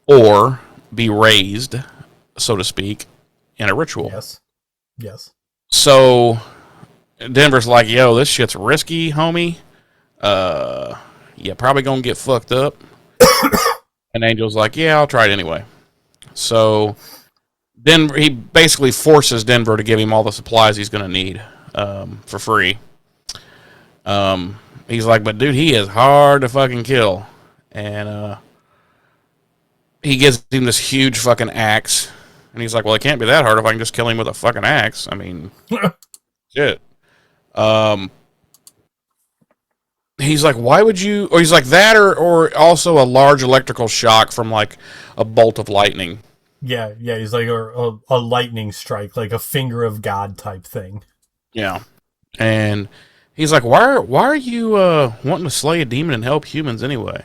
or be raised, so to speak, in a ritual. Yes. So Denver's like, yo, this shit's risky, homie. Yeah, probably gonna get fucked up. And Angel's like, yeah, I'll try it anyway. So then he basically forces Denver to give him all the supplies he's gonna need for free. He's like, but dude, he is hard to fucking kill. And he gives him this huge fucking axe. And he's like, well, it can't be that hard if I can just kill him with a fucking axe. I mean, shit. He's like, why would you... Or he's like, that or also a large electrical shock from, like, a bolt of lightning. Yeah, he's like a lightning strike, like a finger of God type thing. Yeah. And he's like, why are you wanting to slay a demon and help humans anyway?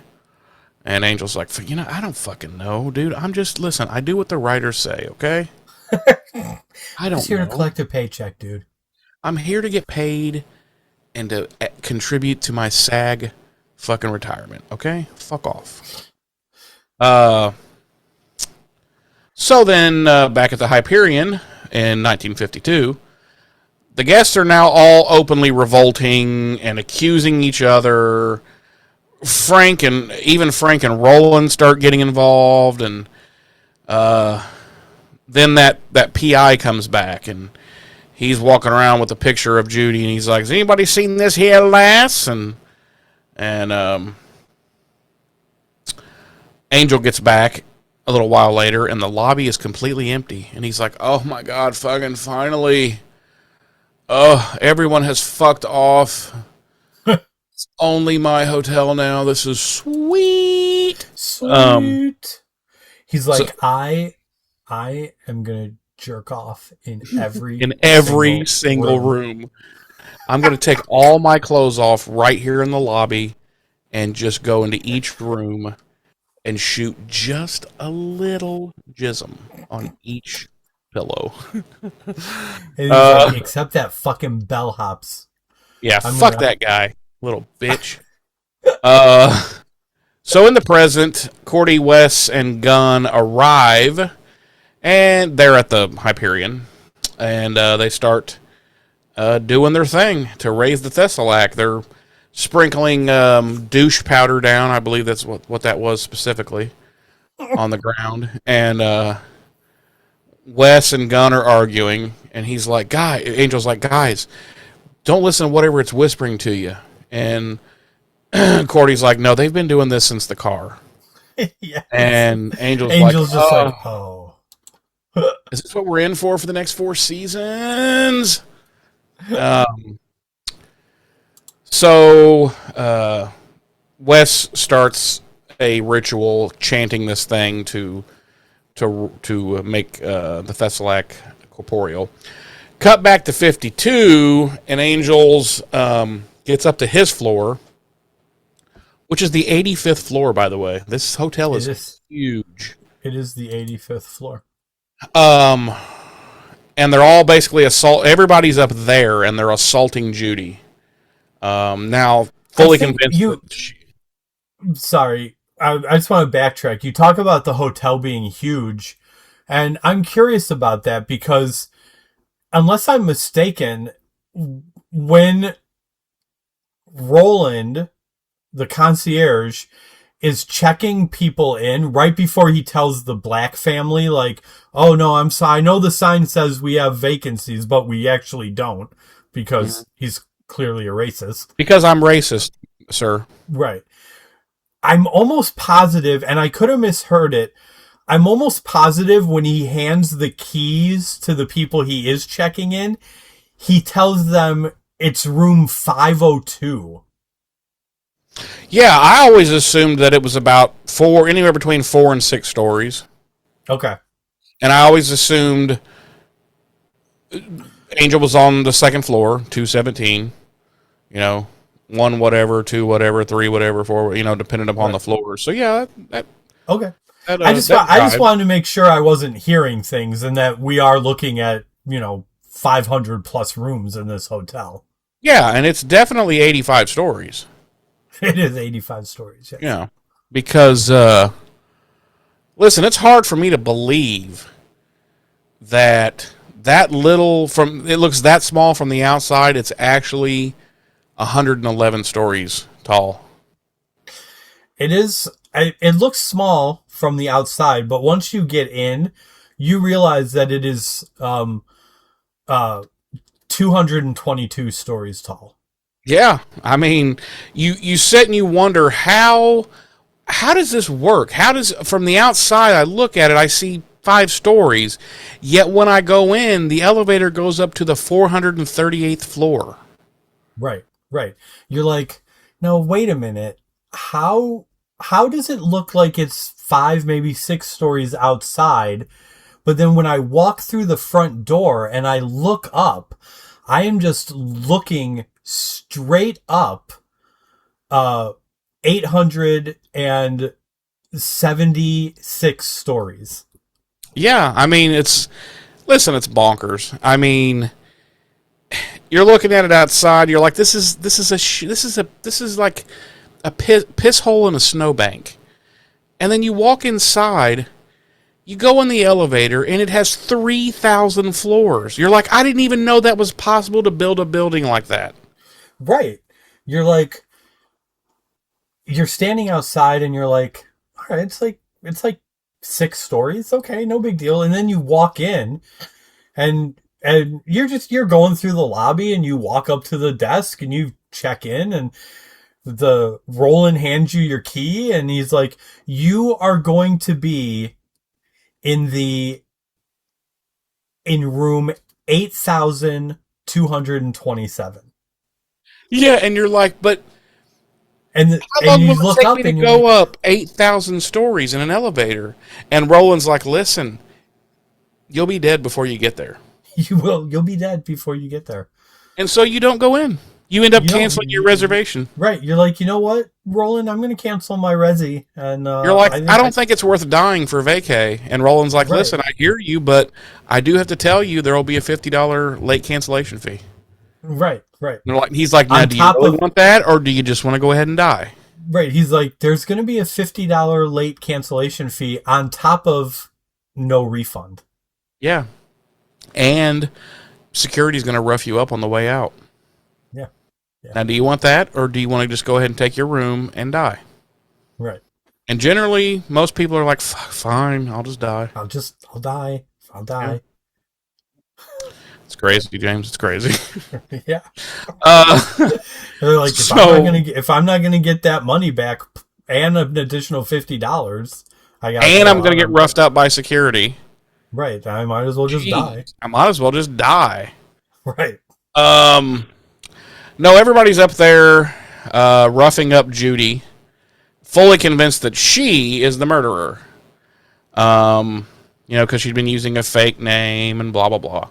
And Angel's like, I don't fucking know, dude. Listen, I do what the writers say, okay? I don't know. Just here to collect a paycheck, dude. I'm here to get paid and to contribute to my SAG fucking retirement, okay? Fuck off. So then, back at the Hyperion in 1952, the guests are now all openly revolting and accusing each other. Frank and Roland start getting involved, and then that PI comes back, and he's walking around with a picture of Judy, and he's like, has anybody seen this here lass? And Angel gets back a little while later, and the lobby is completely empty, and he's like, oh my god, fucking finally. Oh, everyone has fucked off. Only my hotel now. This is sweet. Um, Sweet. He's so like, I am gonna jerk off in every in every single single room. room, I'm going to take all my clothes off right here in the lobby and just go into each room and shoot just a little jism on each pillow. And he's like, Uh, except that fucking bellhops. yeah, I'm fuck gonna that guy, little bitch. Uh, so in the present, Cordy, Wes, and Gunn arrive, and they're at the Hyperion, and they start doing their thing to raise the Thessalac. They're sprinkling douche powder down. I believe that's what that was specifically on the ground. And Wes and Gunn are arguing, and he's like, Angel's like, guys, don't listen to whatever it's whispering to you. And Cordy's like, no, they've been doing this since the car. yes. And Angel's like, Angel's just like, oh. is this what we're in for the next 4 seasons? Um, so Wes starts a ritual chanting this thing to make the Thessalac corporeal. Cut back to 52, and Angels gets up to his floor, which is the 85th floor, by the way. This hotel is huge. It is the 85th floor. Um, and they're all basically everybody's up there, and they're assaulting Judy. Now, fully convinced Sorry, I just want to backtrack. You talk about the hotel being huge, and I'm curious about that because, unless I'm mistaken, when Roland, the concierge, is checking people in right before he tells the Black family, like, oh no, I'm sorry, I know the sign says we have vacancies, but we actually don't, because he's clearly a racist. Because I'm racist, sir. Right. I'm almost positive, and I could have misheard it, I'm almost positive when he hands the keys to the people he is checking in, he tells them it's room 502. Yeah, I always assumed that it was about anywhere between 4 and 6 stories. Okay. And I always assumed Angel was on the second floor, 217, 1 whatever, 2 whatever, 3 whatever, 4, depending upon the floor. So yeah, okay. I just wanted to make sure I wasn't hearing things and that we are looking at, 500 plus rooms in this hotel. Yeah, and it's definitely 85 stories. It is 85 stories. Yes. Yeah. Because listen, it's hard for me to believe that little it looks that small from the outside, it's actually 111 stories tall. It is. It looks small from the outside, but once you get in, you realize that it is 222 stories tall. Yeah, I mean, you sit and you wonder how does this work? From the outside I look at it, I see 5 stories, yet when I go in, the elevator goes up to the 438th floor. Right. You're like, no, wait a minute. How does it look like it's 5, maybe 6 stories outside? But then when I walk through the front door and I look up, I am just looking straight up 876 stories. Yeah, I mean, it's bonkers. I mean, you're looking at it outside, you're like, this is like a piss hole in a snowbank. And then you walk inside, you go in the elevator, and it has 3,000 floors. You're like, I didn't even know that was possible to build a building like that. Right. You're like, you're standing outside and you're like, all right, it's like 6 stories. Okay, no big deal. And then you walk in and you're going through the lobby and you walk up to the desk and you check in and the Roland hands you your key and he's like, you are going to be in room 8,227. Yeah, and you're like, but How long you will it look take up me to and go up 8,000 stories in an elevator? And Roland's like, listen, you'll be dead before you get there. you'll be dead before you get there. And so you don't go in. You end up You don't- canceling your reservation. Right. You're like, you know what, Roland, I'm going to cancel my resi. And You're like, I don't think it's worth dying for vacay. And Roland's like, listen, I hear you, but I do have to tell you there will be a $50 late cancellation fee. Right. And he's like, now, do you really want that, or do you just want to go ahead and die? Right. He's like, there's going to be a $50 late cancellation fee on top of no refund. Yeah. And security's going to rough you up on the way out. Yeah. Now, do you want that, or do you want to just go ahead and take your room and die? Right. And generally, most people are like, fine, I'll just die. I'll die. I'll die. Yeah. It's crazy, James. It's crazy. Yeah. They're like, if I'm not gonna get that money back and an additional $50, I'm gonna get roughed up by security. Right. I might as well just die. I might as well just die. Right. No, everybody's up there roughing up Judy, fully convinced that she is the murderer. Because she'd been using a fake name and blah, blah, blah.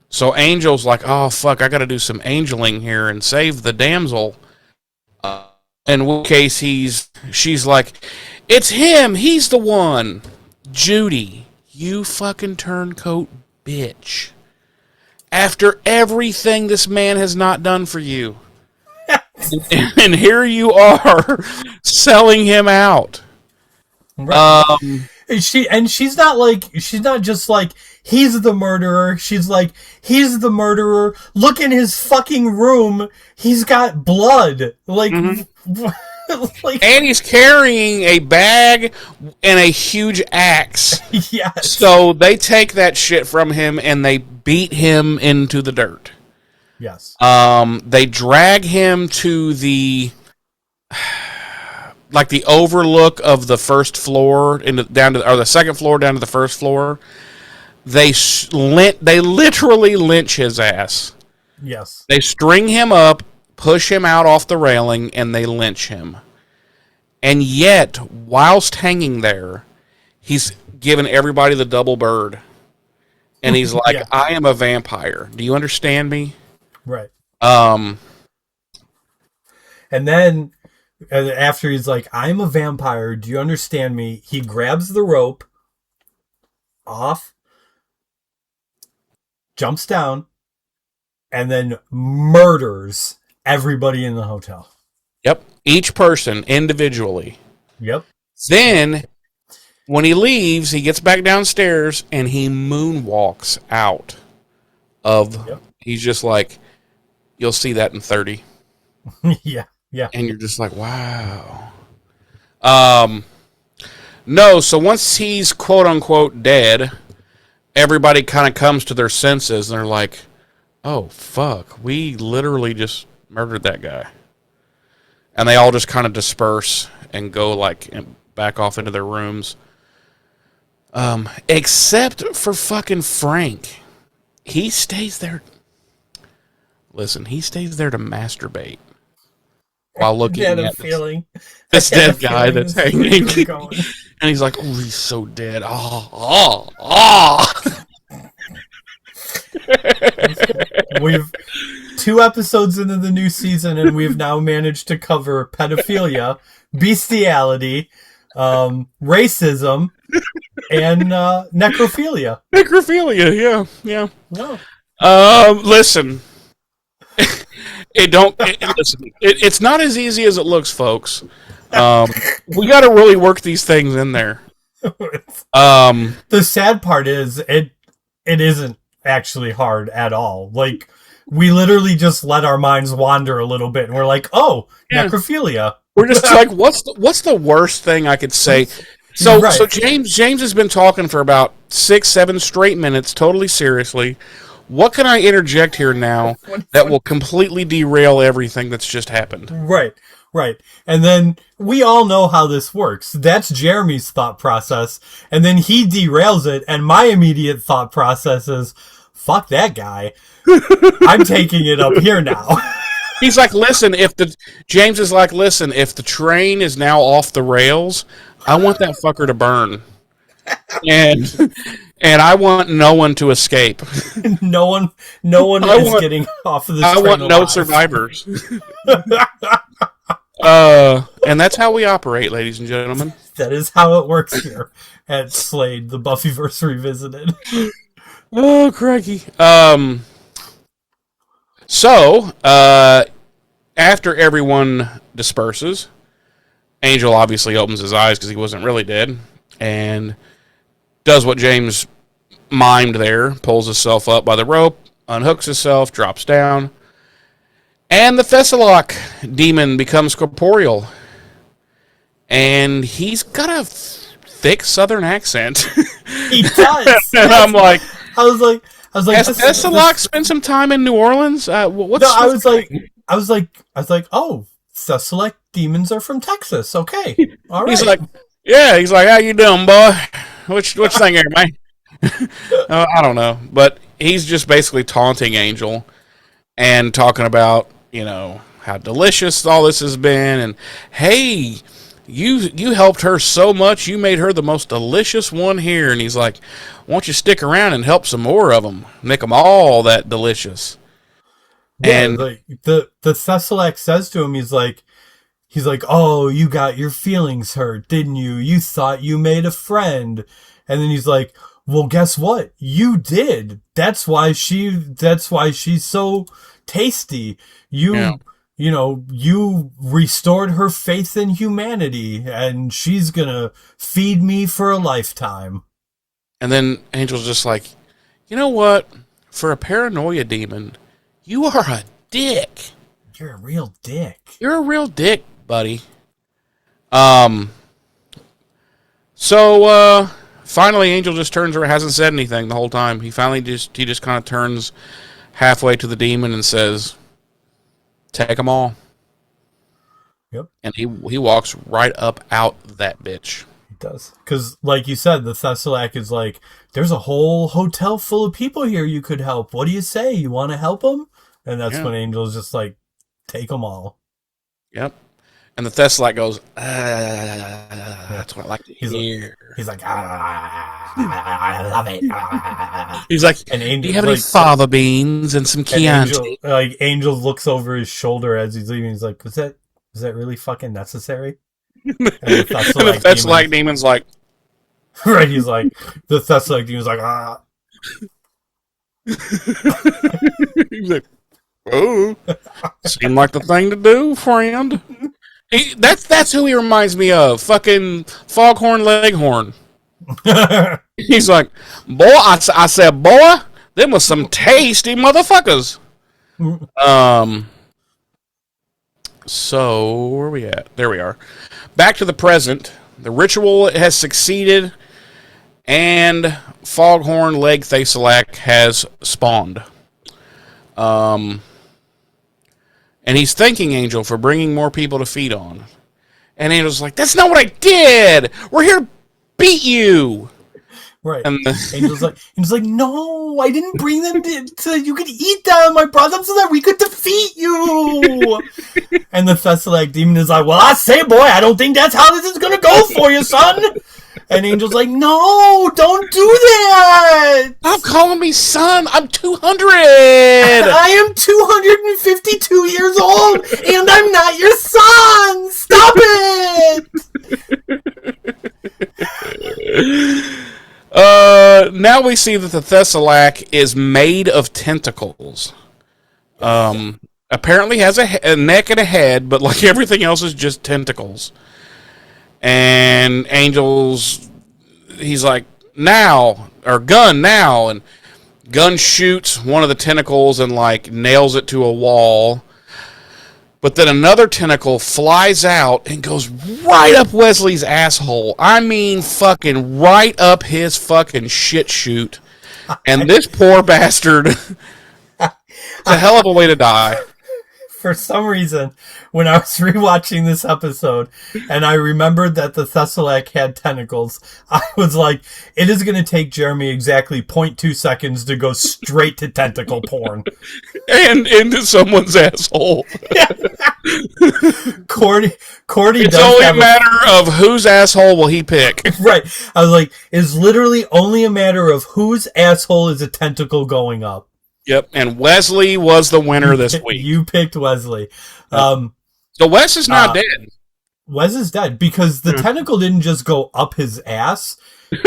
So Angel's like, oh, fuck, I got to do some angeling here and save the damsel. In which case she's like, it's him. He's the one. Judy, you fucking turncoat bitch. After everything this man has not done for you. and here you are selling him out. Right. She's not just like, he's the murderer. She's like, he's the murderer. Look in his fucking room. He's got blood. Like, and he's carrying a bag and a huge axe. Yes. So they take that shit from him and they beat him into the dirt. Yes. They drag him to the overlook of the first floor or the second floor down to the first floor. They literally lynch his ass. Yes. They string him up, push him out off the railing, and they lynch him. And yet, whilst hanging there, he's giving everybody the double bird. And he's like, yeah. I am a vampire. Do you understand me? Right. And then, after he's like, I'm a vampire, do you understand me? He grabs the rope off, jumps down, and then murders everybody in the hotel. Yep. Each person individually. Yep. Then, when he leaves, he gets back downstairs and he moonwalks out of... Yep. He's just like, you'll see that in 30. Yeah. And you're just like, wow. No, so once he's quote-unquote dead, everybody kind of comes to their senses and they're like, oh, fuck, we literally just murdered that guy. And they all just kind of disperse and go back off into their rooms. Except for fucking Frank. He stays there. Listen, he stays there to masturbate while looking at this dead guy that's hanging. And he's like, oh, he's so dead. We've 2 episodes into the new season, and we've now managed to cover pedophilia, bestiality, racism, and necrophilia. Yeah. Listen. It's not as easy as it looks, folks. We got to really work these things in there. The sad part is it isn't actually hard at all. Like, we literally just let our minds wander a little bit, and we're like, oh, yeah. Necrophilia. We're just like, what's the worst thing I could say? So James has been talking for about 6-7 straight minutes, totally seriously. What can I interject here now that will completely derail everything that's just happened? Right. And then we all know how this works. That's Jeremy's thought process. And then he derails it. And my immediate thought process is, fuck that guy. I'm taking it up here now. He's like, listen, James is like, listen, if the train is now off the rails, I want that fucker to burn. And I want no one to escape. No one is getting off of this train want no alive. survivors. And that's how we operate, ladies and gentlemen. That is how it works here at Slade, the Buffyverse Revisited. Oh, crikey. So, after everyone disperses, Angel obviously opens his eyes because he wasn't really dead, and does what James mimed there, pulls himself up by the rope, unhooks himself, drops down, and the Thessalok demon becomes corporeal. And he's got a thick southern accent. He does. And I'm like, I was like, has Thessalok spent some time in New Orleans? I was like, oh, Thessalok demons are from Texas. Okay, all right. He's like, how you doing, boy? Which thing here, man? I don't know, but he's just basically taunting Angel and talking about, how delicious all this has been, and hey, you helped her so much, you made her the most delicious one here. And he's like, why don't you stick around and help some more of them, make them all that delicious? Yeah, and like the Thessalak says to him, he's like, oh, you got your feelings hurt, didn't you? You thought you made a friend. And then he's like, well, guess what? You did. That's why she's so tasty. You restored her faith in humanity, and she's gonna feed me for a lifetime. And then Angel's just like, you know what? For a paranoia demon, you are a dick. You're a real dick. You're a real dick, buddy. So, finally, Angel just turns around, hasn't said anything the whole time. He just kind of turns halfway to the demon and says, take them all. Yep. And he walks right up out that bitch. He does. Because, like you said, the Thessalak is like, there's a whole hotel full of people here you could help. What do you say? You want to help them? And that's when Angel's just like, take them all. Yep. And the Thessalak goes, that's what I like to hear. He's like, I love it. He's like, and Angel, do you have any fava beans and some Chianti? Angel looks over his shoulder as he's leaving. He's like, was that really fucking necessary? And the Thessalak demon's like, right, he's like, the Thessalak demon's like, ah. He's like, oh, seemed like the thing to do, friend. That's who he reminds me of. Fucking Foghorn Leghorn. He's like, boy, I said, boy, them was some tasty motherfuckers. So where are we at? There we are. Back to the present. The ritual has succeeded, and Foghorn Leg Thessalak has spawned. And he's thanking Angel for bringing more people to feed on. And Angel's like, that's not what I did! We're here to beat you! Right. And Angel's like, no, I didn't bring them so you could eat them. I brought them so that we could defeat you. And the Thessalak demon is like, well, I say, boy, I don't think that's how this is going to go for you, son. And Angel's like, no, don't do that. Stop calling me son. I'm 200. I am 252 years old, and I'm not your son. Stop it. Now we see that the Thessalak is made of tentacles. Apparently has a neck and a head, but like everything else is just tentacles. And he's like, now, or gun now, and Gun shoots one of the tentacles and like nails it to a wall. But then another tentacle flies out and goes right up Wesley's asshole. I mean, fucking right up his fucking shit chute. And this poor bastard, it's a hell of a way to die. for some reason, when I was rewatching this episode and I remembered that the Thessalak had tentacles, I was like, it is going to take Jeremy exactly 0.2 seconds to go straight to tentacle porn. And into someone's asshole. Cordy it's does only have a matter of whose asshole will he pick. Right. I was like, it's literally only a matter of whose asshole is a tentacle going up. Yep, and Wesley was the winner this week. You picked Wesley. So Wes is not dead. Wes is dead because the tentacle didn't just go up his ass,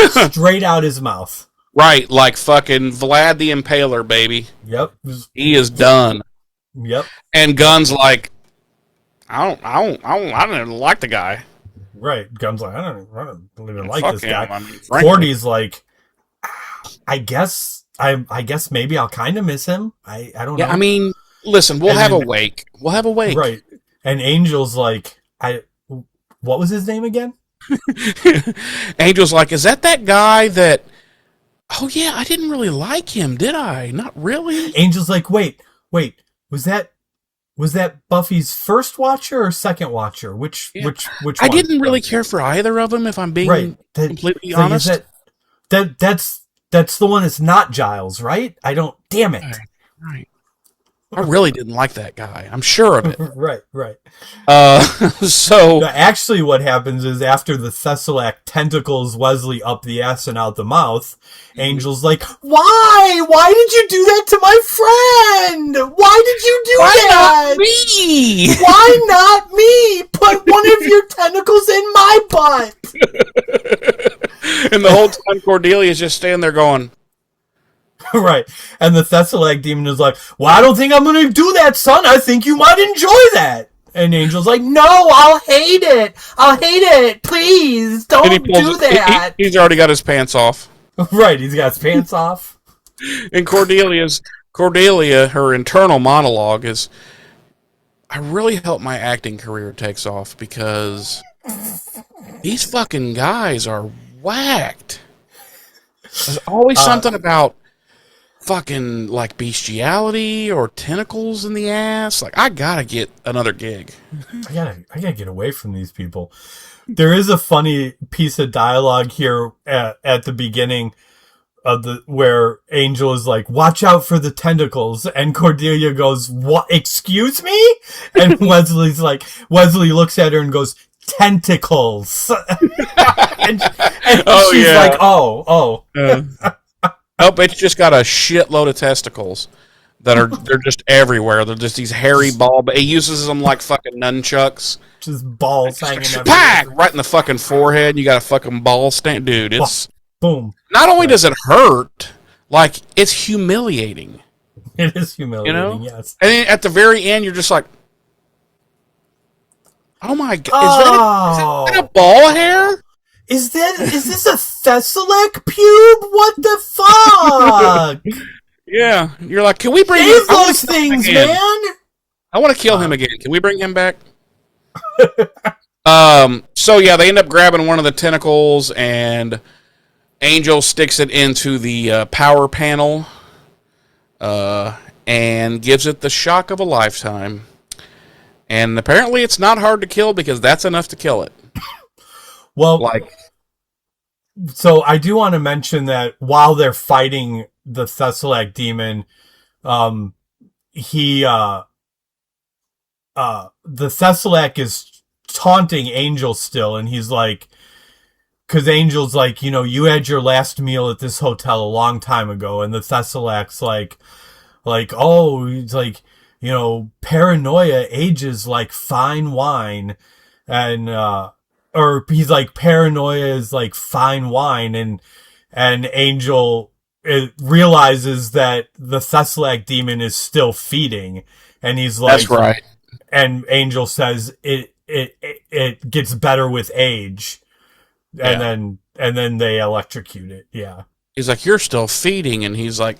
straight out his mouth. Right, like fucking Vlad the Impaler, baby. Yep. He is done. Yep. And Gun's like, I didn't like the guy. Right. Gun's like, I don't even like Fuck this him. guy. I mean, frankly. Cordy's like, I guess maybe I'll kind of miss him. I don't know. Yeah, I mean, listen, we'll have a wake. We'll have a wake. Right. And Angel's like, what was his name again? Angel's like, is that guy that... Oh, yeah, I didn't really like him, did I? Not really. Angel's like, wait, was that Buffy's first watcher or second watcher? Which one? I didn't really care for either of them, if I'm being completely honest. That's the one that's not Giles, right? Damn it. Right. I really didn't like that guy. I'm sure of it. Right. So... No, actually, what happens is after the Thessalak tentacles Wesley up the ass and out the mouth, Angel's like, Why? Why did you do that to my friend? Why did you do that? Not me? Why not me? Put one of your tentacles in my butt. And the whole time Cordelia's just standing there going... Right. And the Thessalak demon is like, well, I don't think I'm going to do that, son. I think you might enjoy that. And Angel's like, no, I'll hate it. I'll hate it. Please, don't do that. He's already got his pants off. Right. He's got his pants off. And Cordelia, her internal monologue is, I really hope my acting career takes off because these fucking guys are whacked. There's always something about fucking like bestiality or tentacles in the ass. Like, I gotta get another gig. I gotta get away from these people. There is a funny piece of dialogue here at the beginning of where Angel is like, watch out for the tentacles, and Cordelia goes, what, excuse me? And Wesley looks at her and goes, tentacles. and she's like, oh. Nope, it's just got a shitload of testicles they're just everywhere. They're just these hairy ball. He uses them like fucking nunchucks. Just balls hanging everywhere. Pack! Right in the fucking forehead. You got a fucking ball stand. Dude, it's... Boom. Not only does it hurt, like, it's humiliating. It is humiliating, you know? Yes. And then at the very end, you're just like, oh my God, is that a ball hair? Is this a Thessalak pube? What the fuck? Yeah, you're like, can we bring Save those things, man? I want to kill him again. Can we bring him back? So yeah, they end up grabbing one of the tentacles, and Angel sticks it into the power panel, and gives it the shock of a lifetime. And apparently, it's not hard to kill because that's enough to kill it. Well, so I do want to mention that while they're fighting the Thessalak demon, the Thessalak is taunting Angel still, and he's like, because Angel's like, you had your last meal at this hotel a long time ago, and the Thessalak's like, oh, he's like, paranoia ages like fine wine, and or he's like, paranoia is like fine wine, and Angel realizes that the Thessalak demon is still feeding, and he's like, that's right. And Angel says it gets better with age, and then they electrocute it. Yeah, he's like, you're still feeding, and he's like,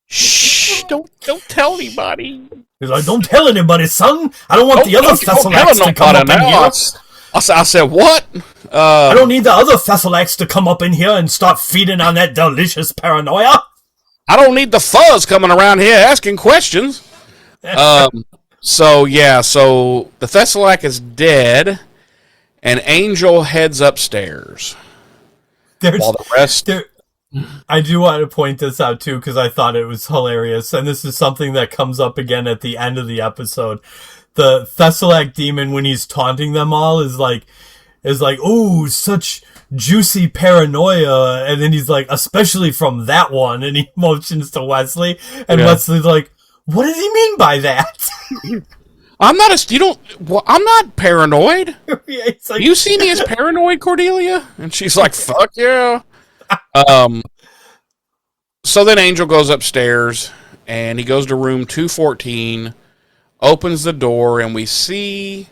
shh, don't tell anybody. He's like, don't tell anybody, son. I don't want the other Thessalaks to come up in here. I said, what? I don't need the other Thessalaks to come up in here and start feeding on that delicious paranoia. I don't need the fuzz coming around here asking questions. So yeah, so the Thessalak is dead, and Angel heads upstairs while There's the rest. there. I do want to point this out too because I thought it was hilarious, and this is something that comes up again at the end of the episode. The Thessalak demon, when he's taunting them all, is like, "Oh, such juicy paranoia," and then he's like, "Especially from that one," and he motions to Wesley, and Yeah. Wesley's like, "What does he mean by that?" I'm not a you don't. Well, I'm not paranoid. Yeah, it's like, You see me as paranoid, Cordelia? And she's like, "Fuck yeah." Um. So then Angel goes upstairs, and he goes to room 214, opens the door, and we see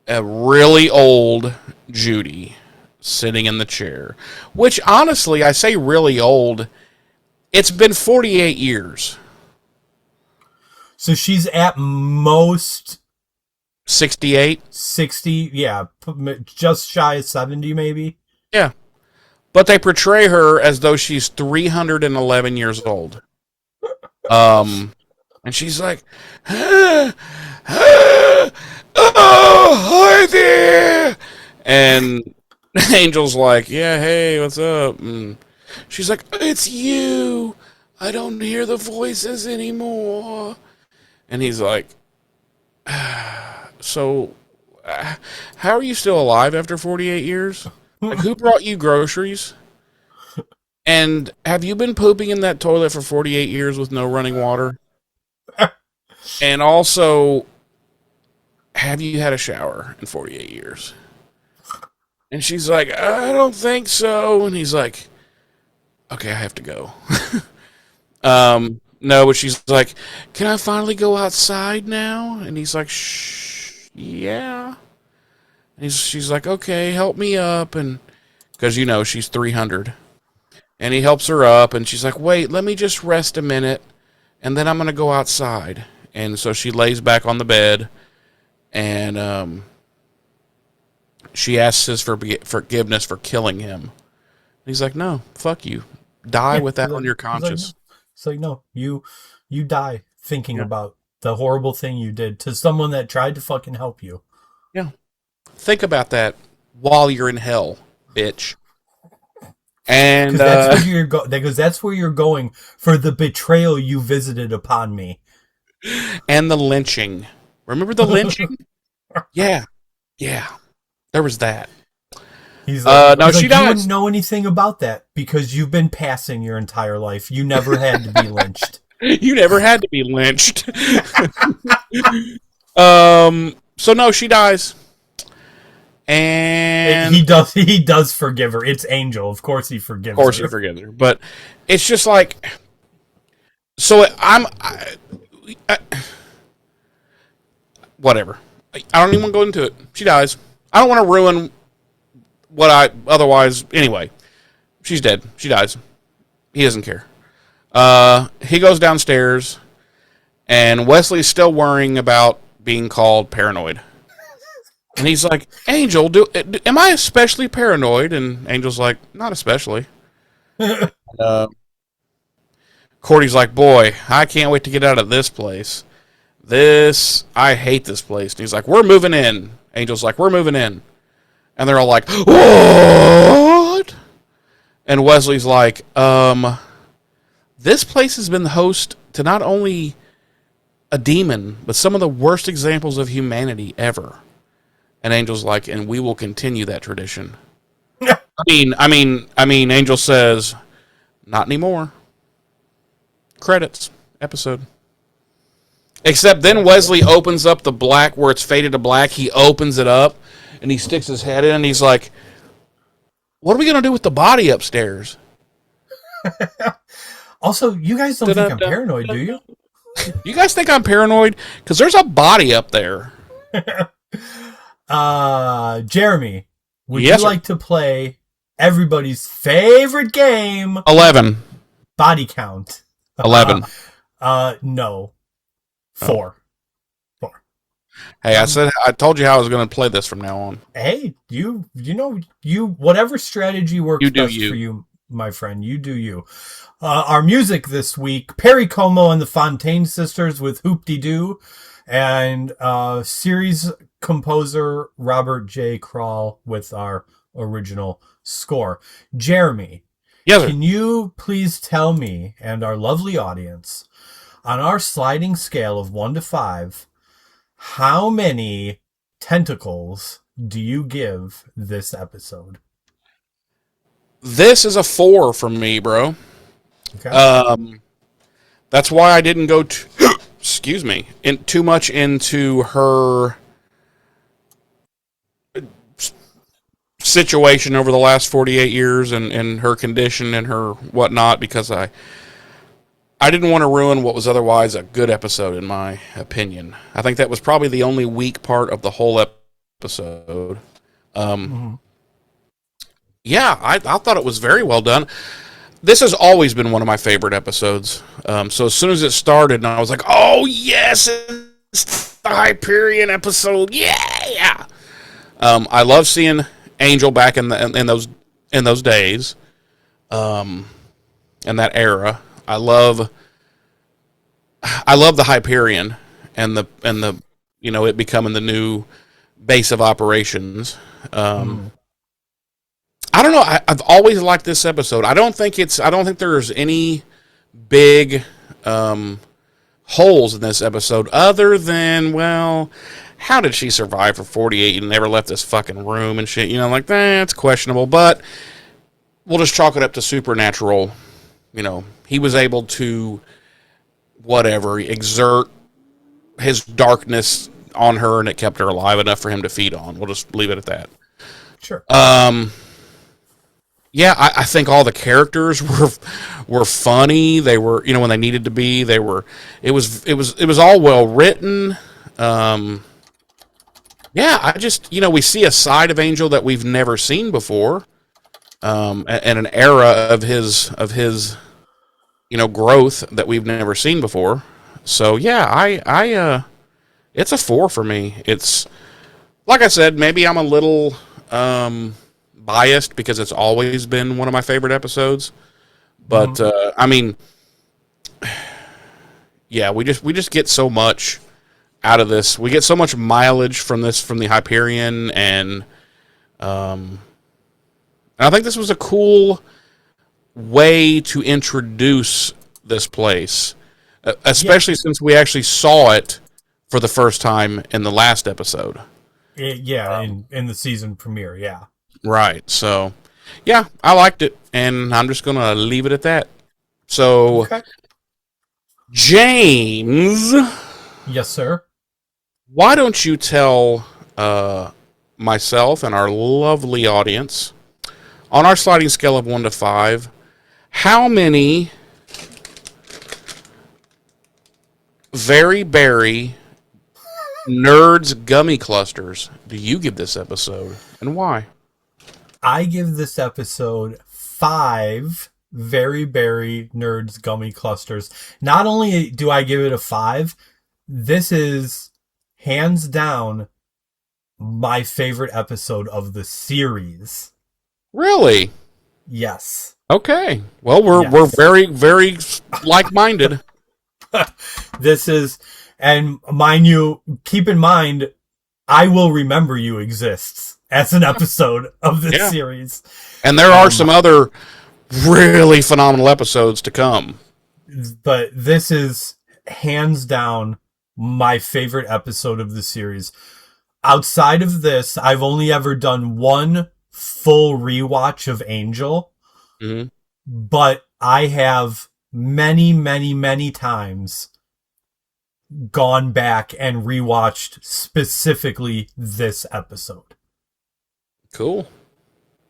a really old Judy sitting in the chair. Which, honestly, I say really old. It's been 48 years. so she's at most 68? 60, yeah, just shy of 70, maybe. Yeah. But they portray her as though she's 311 years old. And she's like, oh, hi there. And Angel's like, yeah, hey, what's up? And she's like, it's you. I don't hear the voices anymore. And he's like, so, how are you still alive after 48 years? Like, who brought you groceries? And have you been pooping in that toilet for 48 years with no running water? And also, have you had a shower in 48 years? And she's like, I don't think so. And he's like, okay, I have to go. No, but she's like, can I finally go outside now? And he's like, shh, yeah. And she's like, okay, help me up. And because, she's 300. And he helps her up. And she's like, wait, let me just rest a minute. And then I'm going to go outside. And so she lays back on the bed. And she asks his forgiveness for killing him. And he's like, no, fuck you. Die with that on your conscience. It's like, no, you die thinking about the horrible thing you did to someone that tried to fucking help you. Yeah. Think about that while you're in hell, bitch. And because that's where you're going for the betrayal you visited upon me. And the lynching. Remember the lynching? Yeah. There was that. He's like, no, she dies. You wouldn't know anything about that because you've been passing your entire life. You never had to be lynched. You never had to be lynched. So no, she dies. And he does forgive her. It's Angel. Of course he forgives her. Of course he forgives her. But it's just like, so whatever. I don't even want to go into it. She dies. I don't want to ruin what I otherwise. Anyway, she's dead. She dies. He doesn't care. He goes downstairs, and Wesley's still worrying about being called paranoid. And he's like, Angel, am I especially paranoid? And Angel's like, not especially. Cordy's like, boy, I can't wait to get out of this place. I hate this place. And he's like, we're moving in. Angel's like, we're moving in. And they're all like, what? And Wesley's like, this place has been the host to not only a demon, but some of the worst examples of humanity ever. And Angel's like, and we will continue that tradition. I mean, Angel says, not anymore. Credits. Episode. Except then Wesley opens up the black where it's faded to black. He opens it up and he sticks his head in and he's like, what are we going to do with the body upstairs? Also, you guys don't think I'm paranoid, do you? You guys think I'm paranoid? Because there's a body up there. Jeremy, would Yes, you like to play everybody's favorite game? 11. Body count. 11. No. 4. Hey, I told you how I was going to play this from now on. Hey, you know, whatever strategy works best for you. my friend. You do you. Our music this week, Perry Como and the Fontaine Sisters with Hoop-de-Doo, and series composer Robert J. Kral with our original score. Jeremy, Yes, sir. can you please tell me and our lovely audience, on our sliding scale of 1 to 5, how many tentacles do you give this episode? This is a 4 from me, bro. Okay. That's why I didn't go excuse me, too much into her situation over the last 48 years and her condition and her whatnot, because I didn't want to ruin what was otherwise a good episode, in my opinion. I think that was probably the only weak part of the whole episode. Yeah, I thought it was very well done. This has always been one of my favorite episodes. So as soon as it started, and I was like, oh, yes, it's the Hyperion episode. Yeah. I love seeing Angel back in those days, in that era. I love the Hyperion and the it becoming the new base of operations. I don't know. I've always liked this episode. I don't think there's any big holes in this episode other than, well, how did she survive for 48 and never left this fucking room and shit? Like, that's questionable, but we'll just chalk it up to supernatural. He was able to, exert his darkness on her, and it kept her alive enough for him to feed on. We'll just leave it at that. Sure. Yeah, I think all the characters were funny. They were, when they needed to be. They were. It was all well written. Yeah, I just, we see a side of Angel that we've never seen before, and an era of his growth that we've never seen before. So yeah, I it's a 4 for me. It's, like I said, maybe I'm a little biased because it's always been one of my favorite episodes. But I mean, yeah, we just get so much out of this. We get so much mileage from the Hyperion, and I think this was a cool way to introduce this place, especially since we actually saw it for the first time in the last episode. Yeah, in the season premiere, yeah. Right, so, yeah, I liked it, and I'm just going to leave it at that. So, Okay. James, Yes, sir. why don't you tell myself and our lovely audience, on our sliding scale of 1 to 5, how many Very Berry Nerds gummy clusters do you give this episode, and why? I give this episode 5 Very Berry Nerds gummy clusters. Not only do I give it a 5, this is hands down my favorite episode of the series. Really? Yes. Okay. Well, we're very, very like-minded. This is, and mind you, keep in mind, I Will Remember You exists as an episode of this series. And there are some other really phenomenal episodes to come. But this is hands down my favorite episode of the series. Outside of this, I've only ever done one full rewatch of Angel. Mm-hmm. But I have many, many, many times gone back and rewatched specifically this episode. Cool.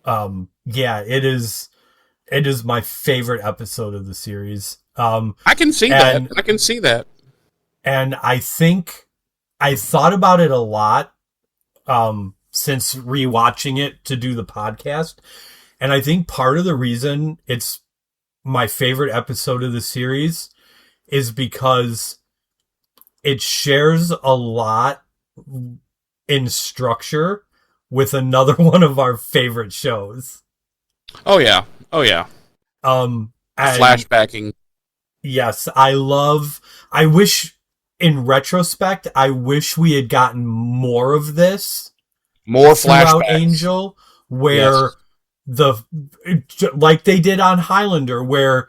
Yeah, it is my favorite episode of the series. I can see that. I can see that. And I think I thought about it a lot since rewatching it to do the podcast. And I think part of the reason it's my favorite episode of the series is because it shares a lot in structure with another one of our favorite shows. Oh, yeah. Oh, yeah. And Flashbacking. yes, I wish, in retrospect, I wish we had gotten more of this More throughout flashbacks. Angel, where Yes. like they did on Highlander, where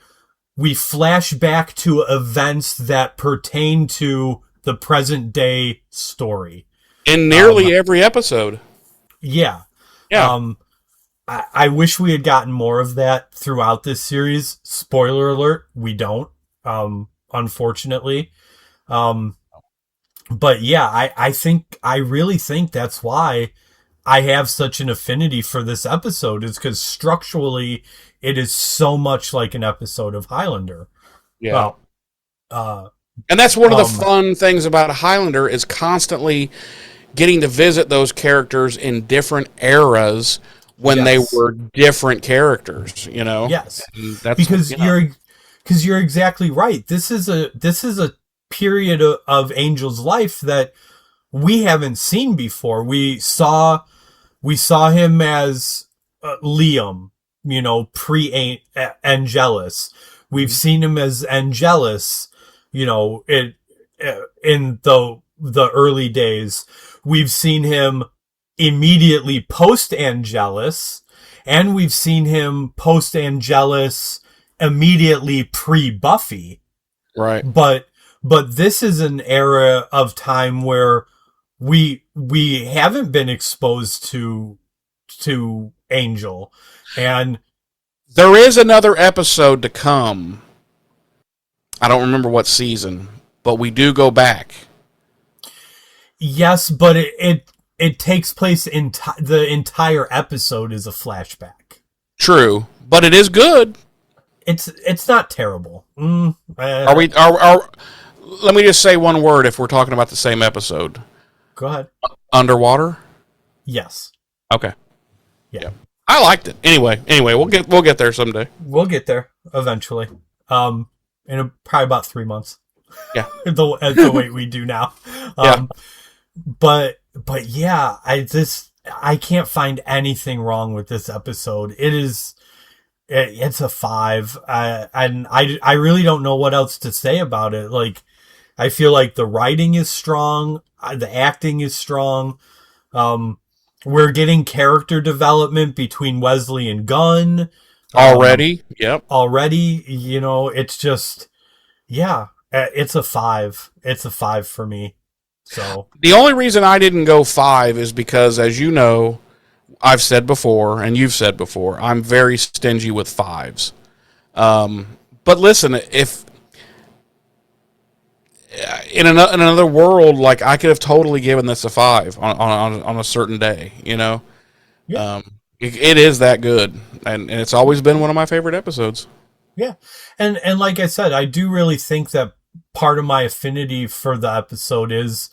we flash back to events that pertain to the present day story. In Um, nearly every episode. yeah. Yeah. Um, I wish we had gotten more of that throughout this series. Spoiler alert, we don't, unfortunately. Um, but yeah, I really think that's why I have such an affinity for this episode, is because structurally it is so much like an episode of Highlander. Yeah. Well, uh, And that's one of the um, fun things about Highlander is constantly getting to visit those characters in different eras when they yes, were different characters, you know? yes, And that's, because you're exactly right. This is a period of Angel's life that we haven't seen before. We saw him as Liam, pre Angelus. We've seen him as Angelus, in the early days. We've seen him immediately post Angelus, and we've seen him post Angelus immediately pre Buffy. right. But this is an era of time where we haven't been exposed to Angel, and There is another episode to come. I don't remember what season, but we do go back. yes, but it takes place the entire episode is a flashback. True, but it is good. It's not terrible. Are we? Are Let me just say one word if we're talking about the same episode. Go ahead. Underwater. Yes. Okay. Yeah. I liked it. Anyway, we'll get there someday. We'll get there eventually. In probably about 3 months. Yeah. at the rate we do now. Yeah. But yeah, I can't find anything wrong with this episode. It's a 5. And I really don't know what else to say about it. Like, I feel like the writing is strong, the acting is strong. We're getting character development between Wesley and Gunn. Already. Yep. Already, it's just, yeah, it's a 5. It's a 5 for me. So The only reason I didn't go 5 is because, as you know, I've said before, and you've said before, I'm very stingy with 5s. But listen, if in another world, like, I could have totally given this a 5 on a certain day, you know. yeah, It is that good, and it's always been one of my favorite episodes. yeah, and like I said, I do really think that part of my affinity for the episode is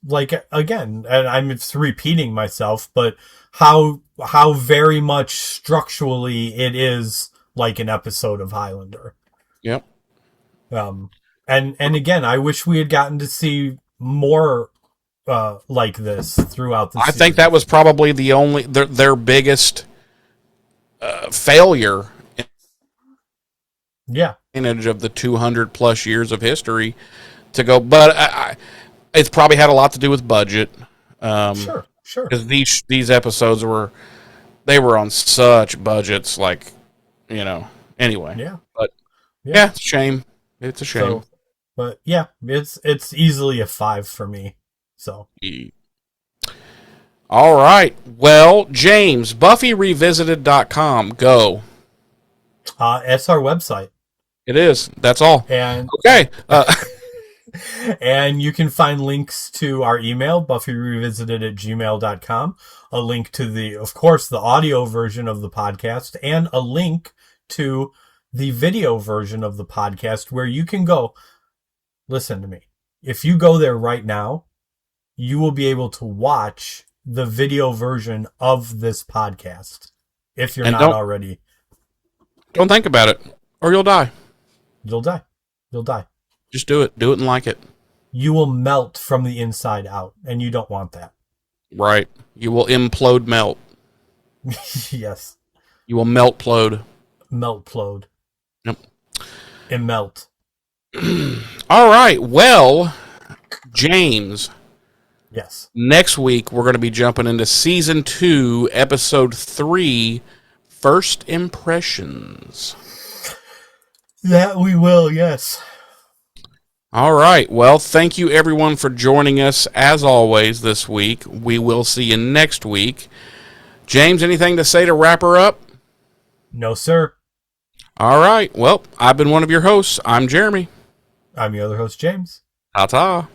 like, again, and I'm repeating myself, but how very much structurally it is like an episode of Highlander. Yep. And again, I wish we had gotten to see more like this throughout the I series. think that was probably their biggest failure Yeah, advantage of the 200 plus years of history to go, but it's probably had a lot to do with budget. sure. Because these episodes were on such budgets, like, anyway. Yeah, But yeah. it's a shame. It's a shame. So, but yeah, it's easily a 5 for me. So All right. Well, James, BuffyRevisited.com. Go. it's our website, It is. That's all. and Okay. and you can find links to our email, buffyrevisited@gmail.com, a link to of course, the audio version of the podcast, and a link to the video version of the podcast, where you can go. Listen to me. If you go there right now, you will be able to watch the video version of this podcast. If you're And not already, don't think about it, or you'll die. you'll die. You'll die. Just do it. Do it and like it. You will melt from the inside out, and you don't want that. Right. You will implode melt. Yes. You will melt plode. Meltplode. Yep. And melt. All right. Well, James. Yes. Next week, we're going to be jumping into Season 2, Episode 3, First Impressions. That we will, yes. All right. Well, thank you, everyone, for joining us, as always, this week. We will see you next week. James, anything to say to wrap her up? No, sir. All right. Well, I've been one of your hosts. I'm Jeremy. I'm your other host, James. Ta-ta.